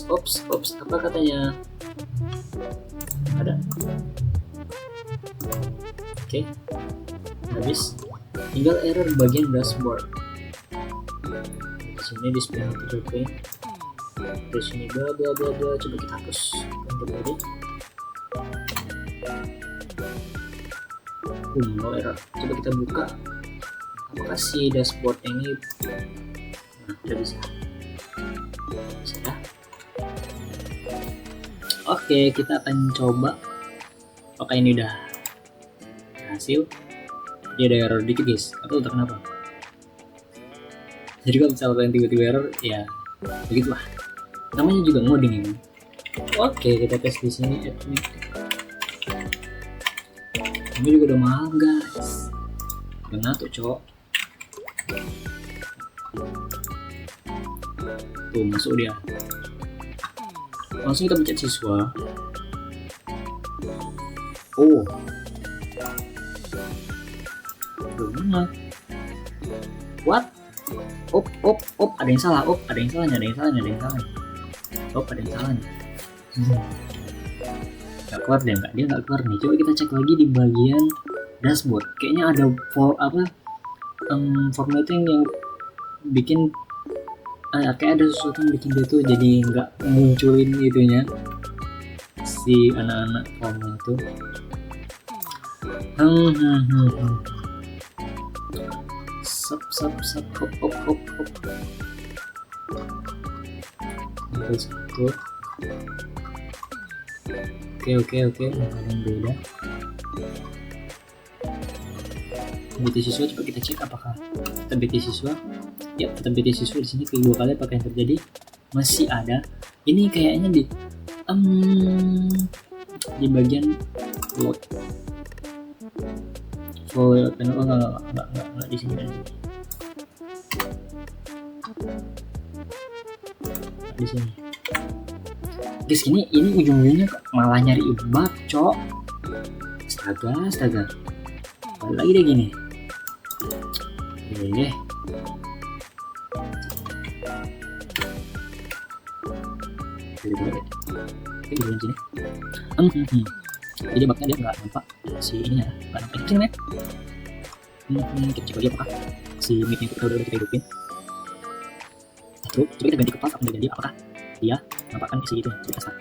Ops, apa katanya? Ada. Oke. Habis. Tinggal error bagian dashboard. Di sini display notification. Di sini bla. Coba kita hapus. Tadi. No error. Coba kita buka. Apakah si dashboard ini? Nah, udah bisa ya. Oke, kita akan coba apakah ini udah berhasil. Dia ada error dikit guys, atau entah kenapa. Jadi kalau misalnya tiba-tiba error ya begitulah, namanya juga ngoding ini. Oke, kita tes di sini. Ini juga udah mahal guys, udah ngatur cowok. Tuh masuk dia, langsung kita pencet siswa. Mana? What? Ada yang salah. Ada yang salah. Ada yang salah nih. Nggak keluar deh, dia nggak keluar nih. Coba kita cek lagi di bagian dashboard. Kayaknya ada formatting yang bikin kayak ada sesuatu yang bikin dia tuh jadi nggak munculin itunya si anak-anak format itu. Hop. Oke, ada yang beda. BT siswa, coba kita cek apakah tetap BT siswa. Ya, tetap BT siswa. Di sini klik 2 kali apakah yang terjadi. Masih ada. Ini kayaknya di bagian load. Enggak di sini. Di sini. Guys, ini ujung-ujungnya malah nyari bug, cok. Astaga. Balik lagi deh gini. Oke. Oke, di sini. Jadi bugnya dia nggak nampak si ininya, nggak nampak ini namanya. Kita cek lagi apakah si mic-nya udah kita hidupin. Coba kita ganti ke pas, apakah dia nampakkan si itu. Kita start.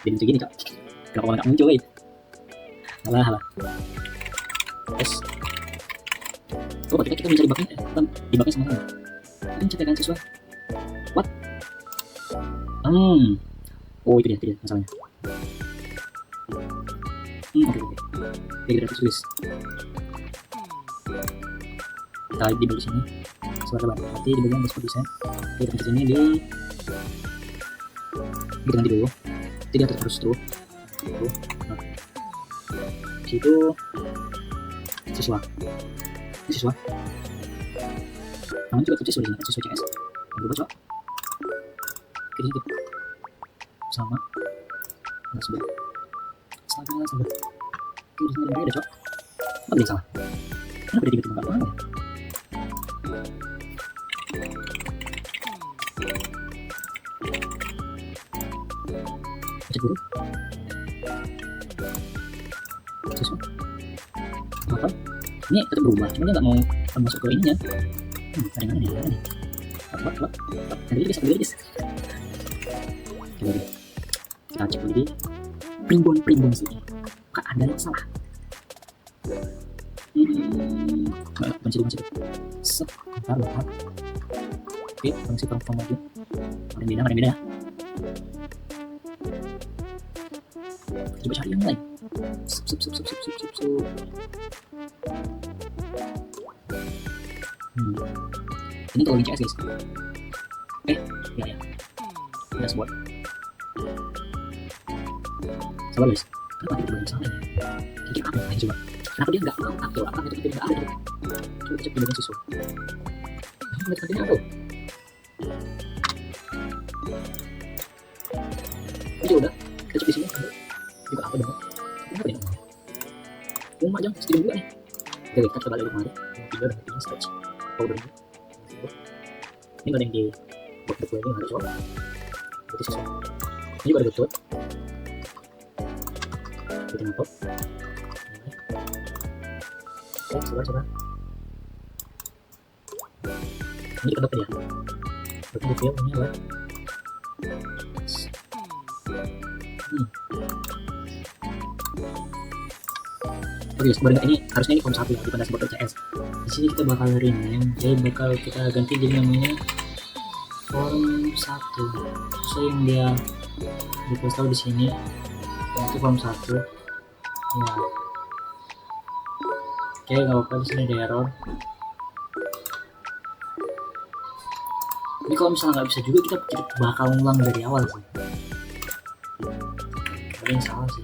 Jadi begini kak, kenapa nggak muncul guys? Halah. Yes. Oh, kita bisa dibaknya sama kamu. Kan cetakan siswa. What? Oh, itu dia masalahnya. Oke. Kita tulis. Kita lihat di sini. Suara baru. Nanti di bagian dashboard design. Kita ke sini kita ganti dulu. Tidak terus tuh. Nah. Situ siswa. Namanya juga siswa di sini, siswa CS. Coba. Oke, sama. nggak sebut salah sebut. Oke, di sini ada cok. Apa yang salah? Kenapa dia tiba-tiba nggak mau ya? Cek dulu. Sesuai. Apa? Ini tetap berubah, cuma dia nggak mau masuk ke ininya. Ada mana nih? Ada nih. Apa? Ada guys. Coba deh. Kita cek lagi. Primbon sih. Kak ada masalah. Benci. Set. Taruh. Oke, fungsi perform lagi. Ada beda ya. Coba cari yang lain. Sup. Ini kalau login CS guys. Ya. Dashboard. Sabar guys. Kenapa dia belum salah? Kira apa yang coba? Kenapa dia nggak mau atau apa itu tidak ada? Coba cek di susu. Ini tadi apa? Ini udah. Kita cek di sini. Juga apa dong? Kenapa ya? Cuma jam setengah dua nih. Oke, kita coba lagi kemarin. Tiga dan tiga stretch. Powder ini. Ini nggak ada yang di betul ini harus coba. Jadi sesuai. Ini juga ada betul. Kita ngetok. Oke, coba. Ini kita dapat ya. Berarti detail ini apa? Oke, sebenarnya ini harusnya ini form 1 ya, bukan dashboard CS. Di sini kita bakal rename, jadi bakal kita ganti jadi namanya form 1. So yang dia dikasih di sini itu form 1. Ya. Oke, nggak apa-apa, di sini ada error. Ini kalau misalnya nggak bisa juga kita bakal ngulang dari awal sih. Ada yang salah sih.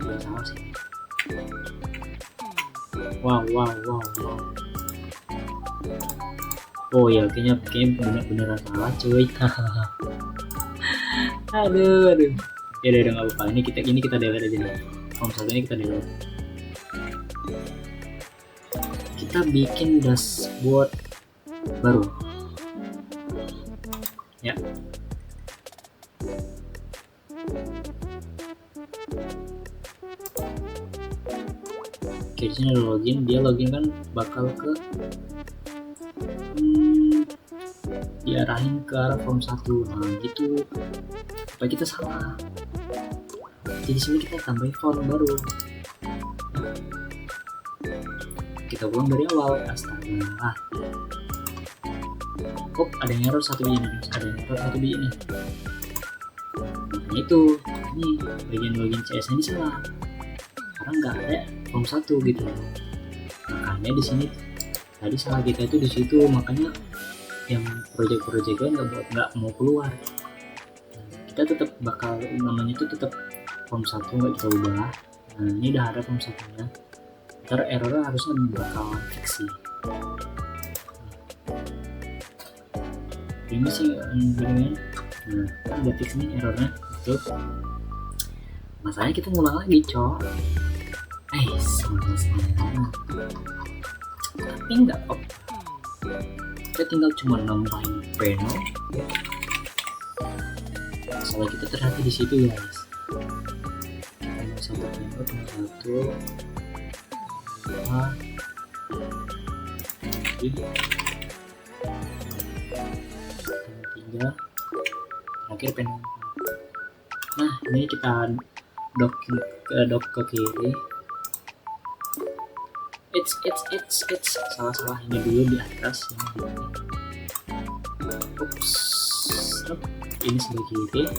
Wow. Oh ya, kayaknya bener-bener salah cuy. aduh. Ya udah nggak apa-apa. Ini kita delete aja nih. Form 1 ini kita delete. Kita bikin dashboard baru. Ya. Oke, di sini ada login. Dia login kan bakal ke diarahin ke arah form 1. Nah, gitu. Supaya kita salah. Jadi di sini kita tambahin form baru. Kita ulang dari awal. Astaga. Ada yang error satu biji nih. Nah, itu. Ini bagian login CS ini salah. Karena nggak ada form 1 gitu. Makanya di sini tadi salah kita itu di situ, makanya yang project-projectnya nggak mau keluar. Kita tetap bakal namanya itu tetap form 1, nggak kita ubah. Nah, ini udah ada form 1-nya. Ntar errornya harusnya bakal fix sih. Ini sih begini. Nah, udah fix nih errornya itu. Masalahnya kita ngulang lagi cok. Sama tapi nggak apa-apa, kita tinggal cuma nambahin panel. Masalah kita terhati di situ guys. Kita mau satu tiga terakhir panel. Nah, ini kita dok ke kiri. It's salah ini dulu di atas ini. Oops. Ini sebelah kiri.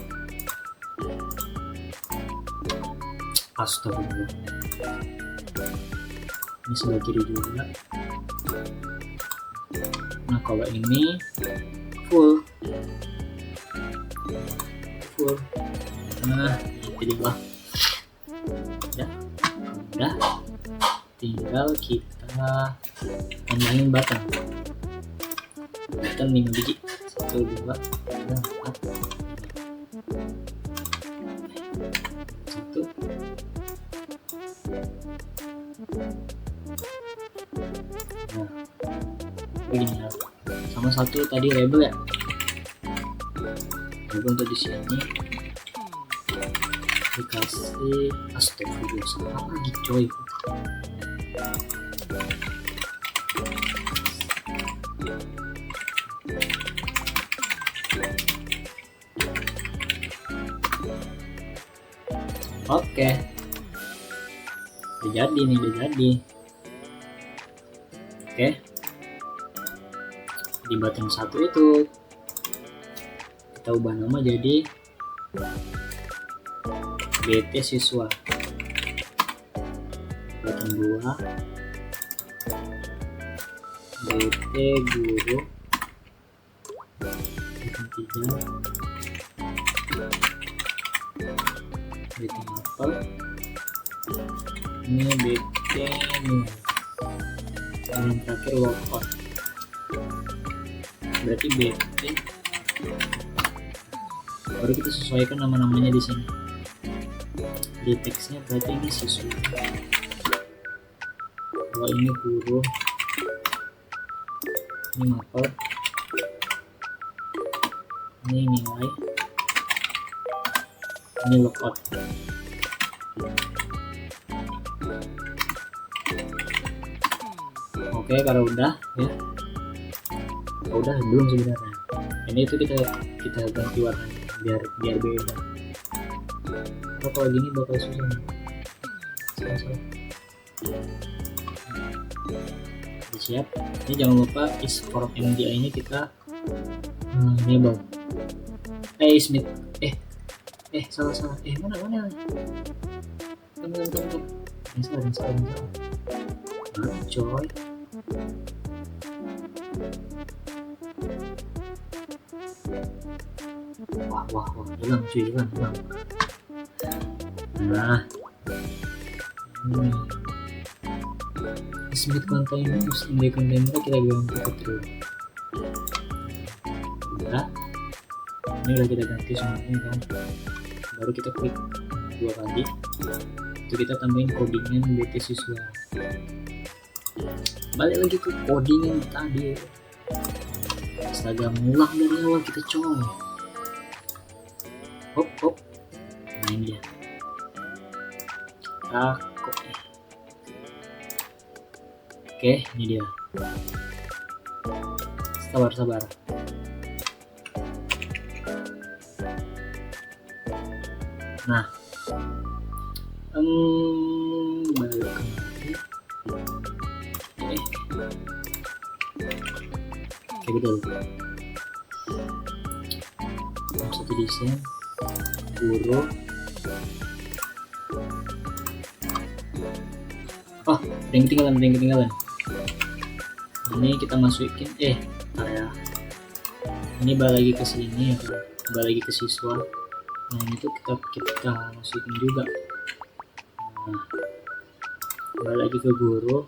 Astagfirullah. Ini sebelah kiri juga. Nah, kalau ini full. Nah, jadi lah. Ya, udah. Tinggal kita tambahin button 5 biji. 1, 2, 3, 4, 1, itu tadi label ya, label untuk di sini dikasih astagfirullah, salah lagi coy. Oke, udah jadi nih, udah jadi. Oke, di button 1 itu kita ubah nama jadi BT siswa. Button 2 BT guru. Button 3 BT apel. Ini BT new. Yang terakhir logout. Berarti BT. Baru kita sesuaikan nama-namanya di sini. Di teksnya berarti ini siswa. Kalau ini guru. Ini mapel. Ini nilai. Ini logout. Oke, kalau udah ya, udah belum sebenarnya. Ini itu kita ganti warnanya biar beda. Kalau gini bakal susah nih. Salah. Siap. Ini jangan lupa is for MDI nya kita enable. Smith. Salah. Mana? Tunggu. Ini salah. Nah, coy. Wah, hilang. Nah, ini Smith continuous in the container kita ganti ke true. Udah, ini udah kita ganti semuanya kan. Baru kita klik 2 kali. Itu kita tambahin codingan BT siswa. Balik lagi ke codingan tadi. Astaga, ngulang dari awal kita coy. Hop. Nah, ini dia. Oke, ini dia. Sabar. Nah, balik kembali. Oke, betul. Satu desain guru. Ada yang ketinggalan. Ini kita masukin ya. Ini balik lagi ke sini ya, balik lagi ke siswa. Nah, itu kita masukin juga. Nah, balik lagi ke guru.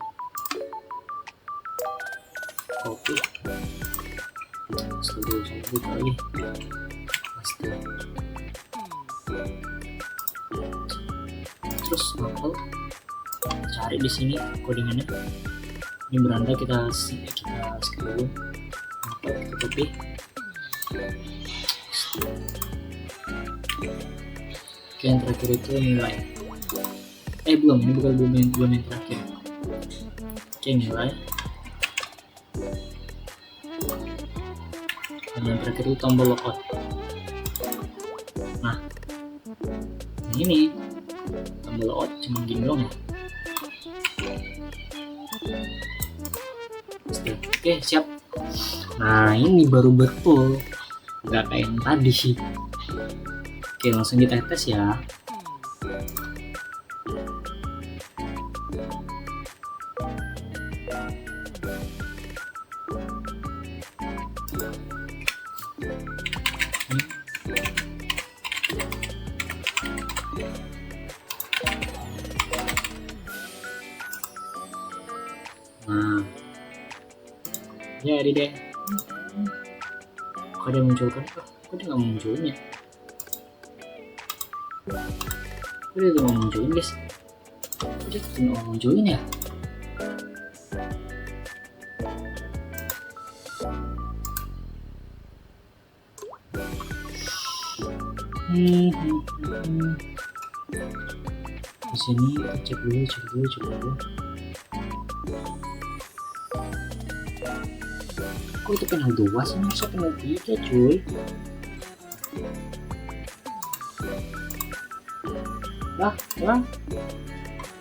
Copy. Satu lagi. Terus mapel. Cari di sini codingannya. Ini beranda kita skip dulu. Kita copy. Oke, yang terakhir itu nilai. Belum, ini belum yang terakhir. Oke, nilai. Dan yang terakhir itu tombol logout. Nah, ini tombol logout cuma gini doang ya. Oke, siap. Nah, ini baru betul, nggak kayak yang tadi sih. Oke, langsung kita tes ya. Nah, jadi deh. Kok dia munculkan? Kok dia nggak munculin ya? Kok dia nggak munculin guys? Kok dia nggak munculin ya? Di sini kita cek dulu. Kok itu penal 2 sih, masa penal 3 cuy. Lah.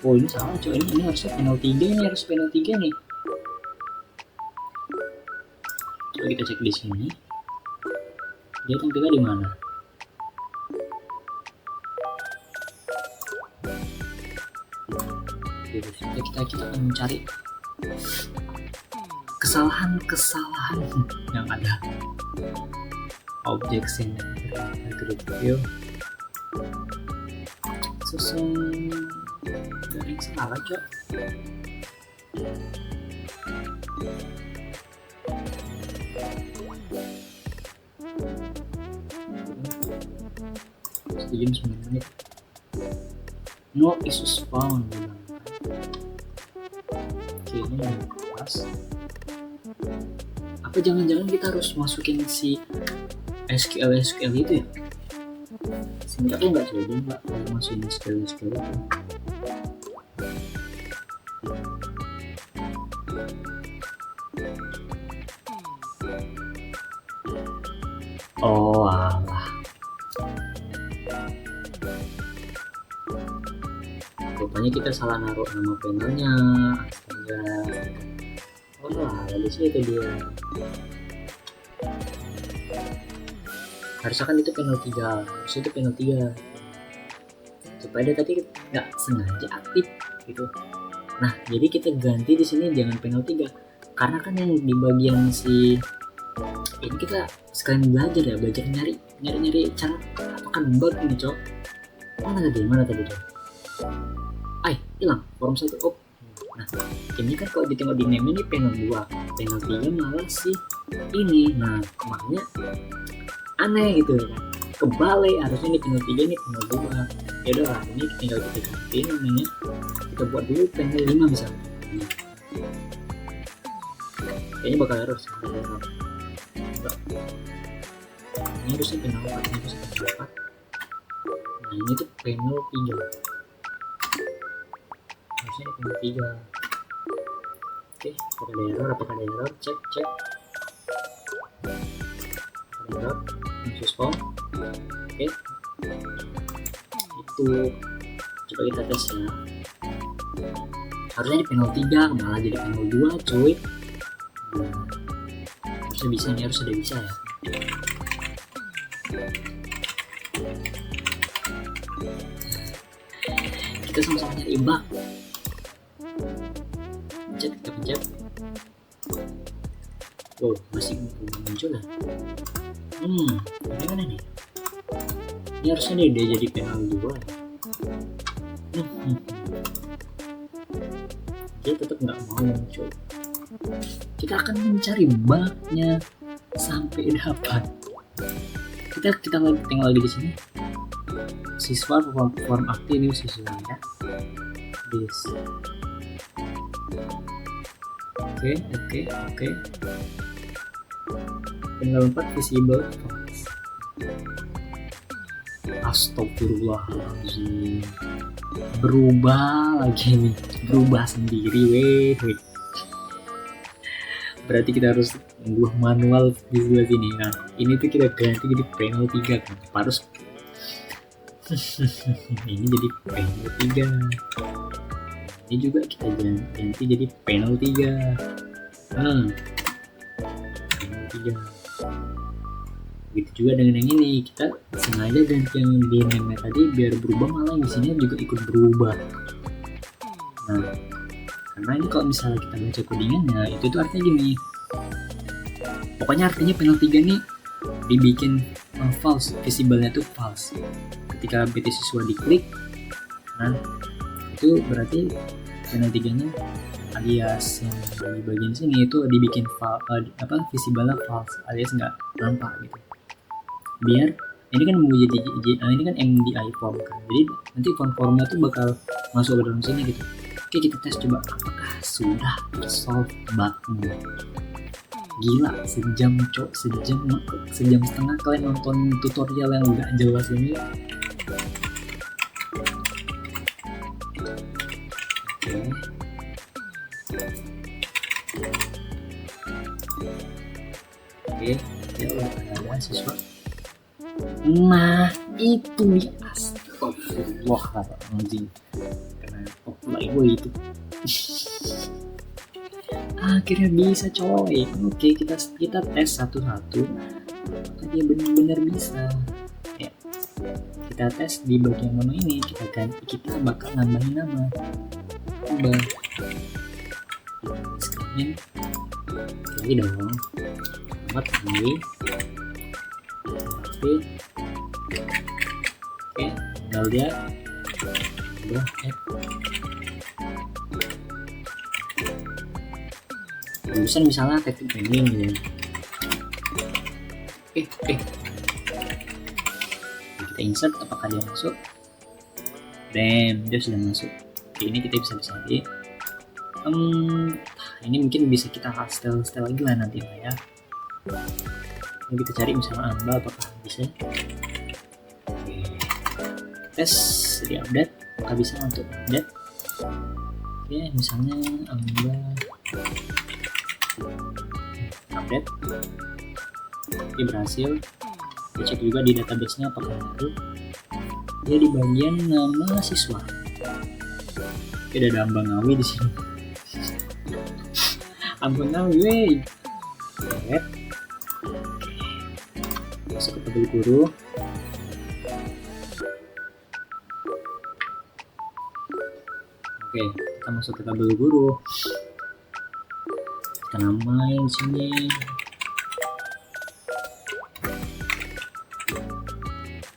Oh ini salah cuy, ini harusnya penal 3 nih, harus penal 3 nih. Coba kita cek di sini. Dia tampilnya di mana? Kita akan mencari kesalahan yang ada. Objection review. Gak ada yang salah cok. Jam 9 menit. No issues found. Oke, ini pas. Apa jangan-jangan kita harus masukin si SQL itu ya? Sebenarnya aku nggak coba nggak masukin SQL itu. Oh alah. Rupanya kita salah naruh nama panelnya. Astaga. Oh lah, di situ dia. Harusnya kan itu panel 3. Harusnya itu panel 3. Supaya dia tadi nggak sengaja aktif gitu. Nah, jadi kita ganti di sini jangan panel 3. Karena kan yang di bagian si ini kita sekalian belajar nyari cara apakah bug ini cok. Mana tadi cok? Hilang form 1. Oh nah ini kan kalau ditengok di name ini panel 2, panel 3 malah sih ini. Nah makanya aneh gitu kan, kebalik. Harusnya ini panel 3, ini panel 2. Ya udah lah, ini tinggal kita ganti namanya, kita buat dulu panel 5 misalnya. Kayaknya bakal error sih. Ini harusnya panel 4, ini harusnya panel 4. Nah ini tuh panel 3, harusnya ini panel 3. Oke, apakah ada error, cek ada error, respon. Oke, itu coba kita tes ya. Harusnya di panel 3 malah jadi panel 2 cuy. Harusnya bisa nih, harus ada bisa ya. Kita sama-sama nyari bug. Kita pencet. Oh, masih muncul ya. Gimana nih? Ini harusnya dia jadi panel 2. Dia tetap nggak mau muncul. Kita akan mencari bugnya sampai dapat. Kita tinggal lagi di sini. Siswa form aktif ini siswa ya. This. Oke. Tinggal 4 visible. Astagfirullahaladzim. Berubah lagi nih, berubah sendiri weh. Berarti kita harus membuat manual di sebelah sini. Nah ini tuh kita ganti jadi panel 3 kan, harus ini jadi panel 3. Ini juga kita ganti jadi panel 3. Panel 3. Begitu juga dengan yang ini, kita sengaja ganti yang di name tadi biar berubah, malah di sini juga ikut berubah. Nah karena ini kalau misalnya kita baca codingannya itu tuh artinya gini, pokoknya artinya panel 3 nih dibikin false, visible-nya tuh false. Ketika BT siswa diklik, nah itu berarti panel 3 nya alias yang di bagian sini itu dibikin visible-nya false alias nggak nampak gitu. Biar ini kan mau jadi ini kan MDI form kan, jadi nanti formnya tuh bakal masuk ke dalam sini gitu. Oke, kita tes coba apakah sudah tersolve bugnya. Gila, sejam setengah kalian nonton tutorial yang nggak jelas ini. Oke, ya udah ada siswa. Nah, itu dia. Astagfirullahaladzim. Kenapa pula gue itu? Akhirnya bisa coy. Oke, kita tes satu-satu apakah dia benar-benar bisa ya. Kita tes di bagian menu ini, kita bakal nambahin nama. Tambah screen lagi dong. Buat ini oke, tinggal dia udah jurusan misalnya teknik training gitu. Kita insert apakah dia masuk. Dia sudah masuk. Oke, ini kita bisa cari. Ini mungkin bisa kita style lagi lah nanti ya. Ini kita cari misalnya Amba, apakah bisa. Oke, tes di update apakah bisa untuk update. Oke, misalnya Amba update. Oke, berhasil. Kita cek juga di database-nya apakah itu. Dia di bagian nama siswa. Oke, ada Amba Ngawi di sini. Amba Ngawi, wey. Masuk ke tabel guru. Oke, kita masuk ke tabel guru. Kita namain di sini.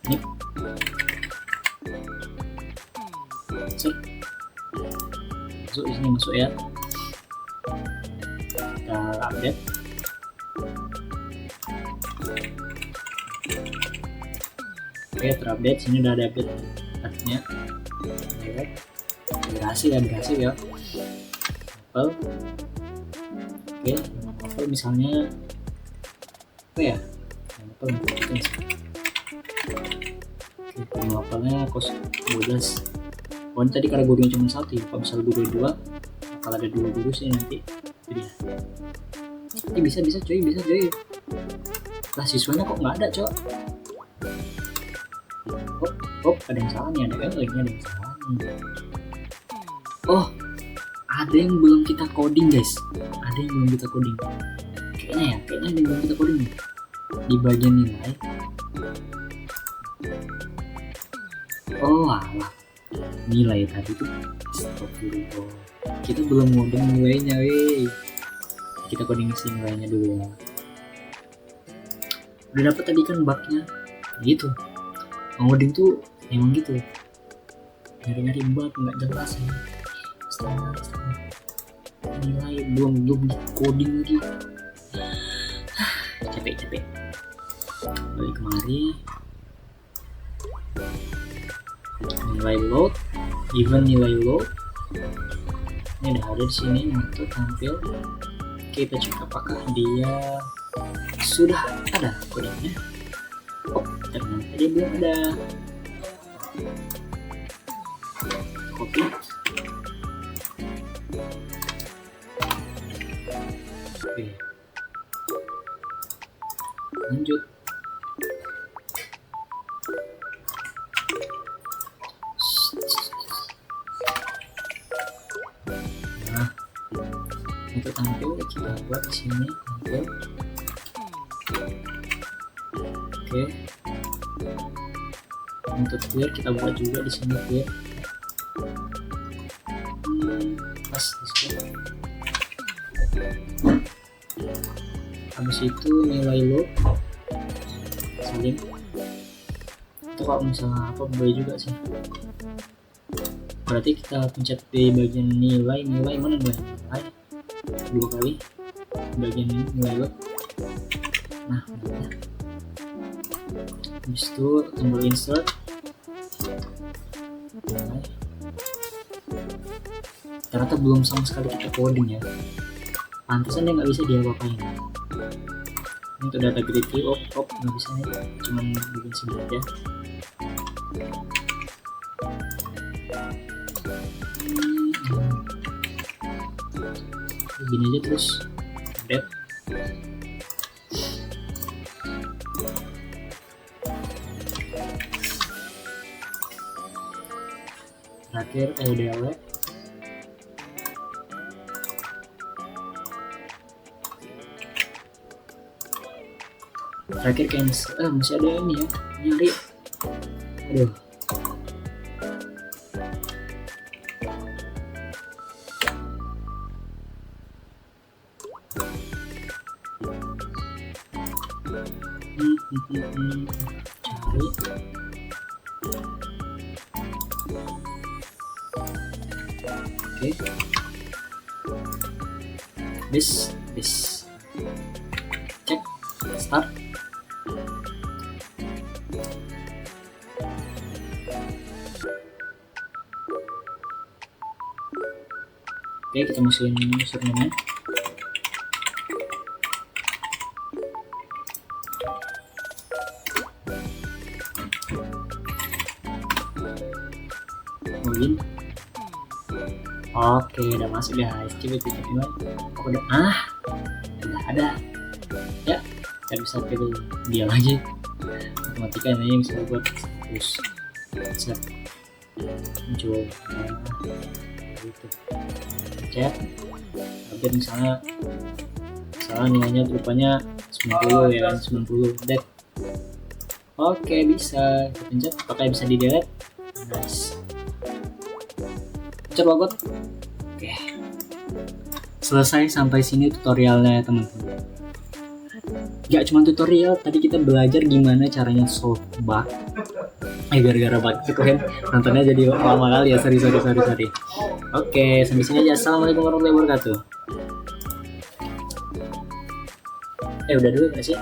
Ini. Masuk di sini, masuk ya. Kita update. Oke, terupdate. Sini udah ada update artinya. Berhasil ya. Apple. Oke, Apple misalnya apa ya? Apple Oke, Apple-nya kos 12. Ini tadi karena gurunya cuma satu ya. Kalau misalnya guru 2, kalau ada 2 guru sih nanti itu dia. Ini bisa coy. Lah siswanya kok nggak ada coy. Ada yang salah nih, ada yang salah nih. Oh, ada yang belum kita coding guys. Kayaknya ada yang belum kita coding nih. Di bagian nilai. Oh alah, nilai tadi tuh. Astagfirullah. Kita belum ngoding nilainya, weh. Kita coding isi nilainya dulu ya. Udah dapet tadi kan bugnya. Gitu. Ngoding tuh emang gitu. Nyari bug nggak jelas ya. Astaga. Nilai belum di coding lagi. Capek. Balik kemari. Nilai load. Nilai load. Ini udah ada di sini untuk tampil. Kita cek apakah dia sudah ada kodenya. Oh, ternyata dia belum ada. Copy. Oke. Lanjut. Nah, untuk tampil kita buat di sini tampil. Oke. Untuk clear kita buat juga di sini clear. Pas di sini. Habis itu nilai load salin. Itu kalau misalnya apa boleh juga sih. Berarti kita pencet di bagian nilai mana nilai 2 kali bagian ini nilai load. Nah, udah. Habis itu tombol insert. Ternyata belum sama sekali kita coding ya. Pantesan dia nggak bisa diapa-apain. Untuk data gridview nggak bisa nih, cuman bikin segini aja. Gini aja terus update. Terakhir LDW. Terakhir cancel. Masih ada ini ya, nyari. Aduh. Cari. Oke. Bis. Cek. Start. Oke, kita masukin username-nya. Login. Oke, udah masuk guys. Coba kita coba. Udah ada. Ya, kita bisa pilih diam aja. Matematika ini bisa buat terus set muncul gitu. Cek update misalnya nilainya rupanya 90 ya kan, 90 update. Oke, bisa kita pencet apakah bisa di delete. Nice, pencet logot. Oke, selesai sampai sini tutorialnya ya teman-teman. Gak cuma tutorial, tadi kita belajar gimana caranya solve bug. Gara-gara bug itu kan nontonnya jadi lama kali ya, sorry. Oke, sampai sini aja. Assalamualaikum warahmatullahi wabarakatuh. Udah dulu gak sih?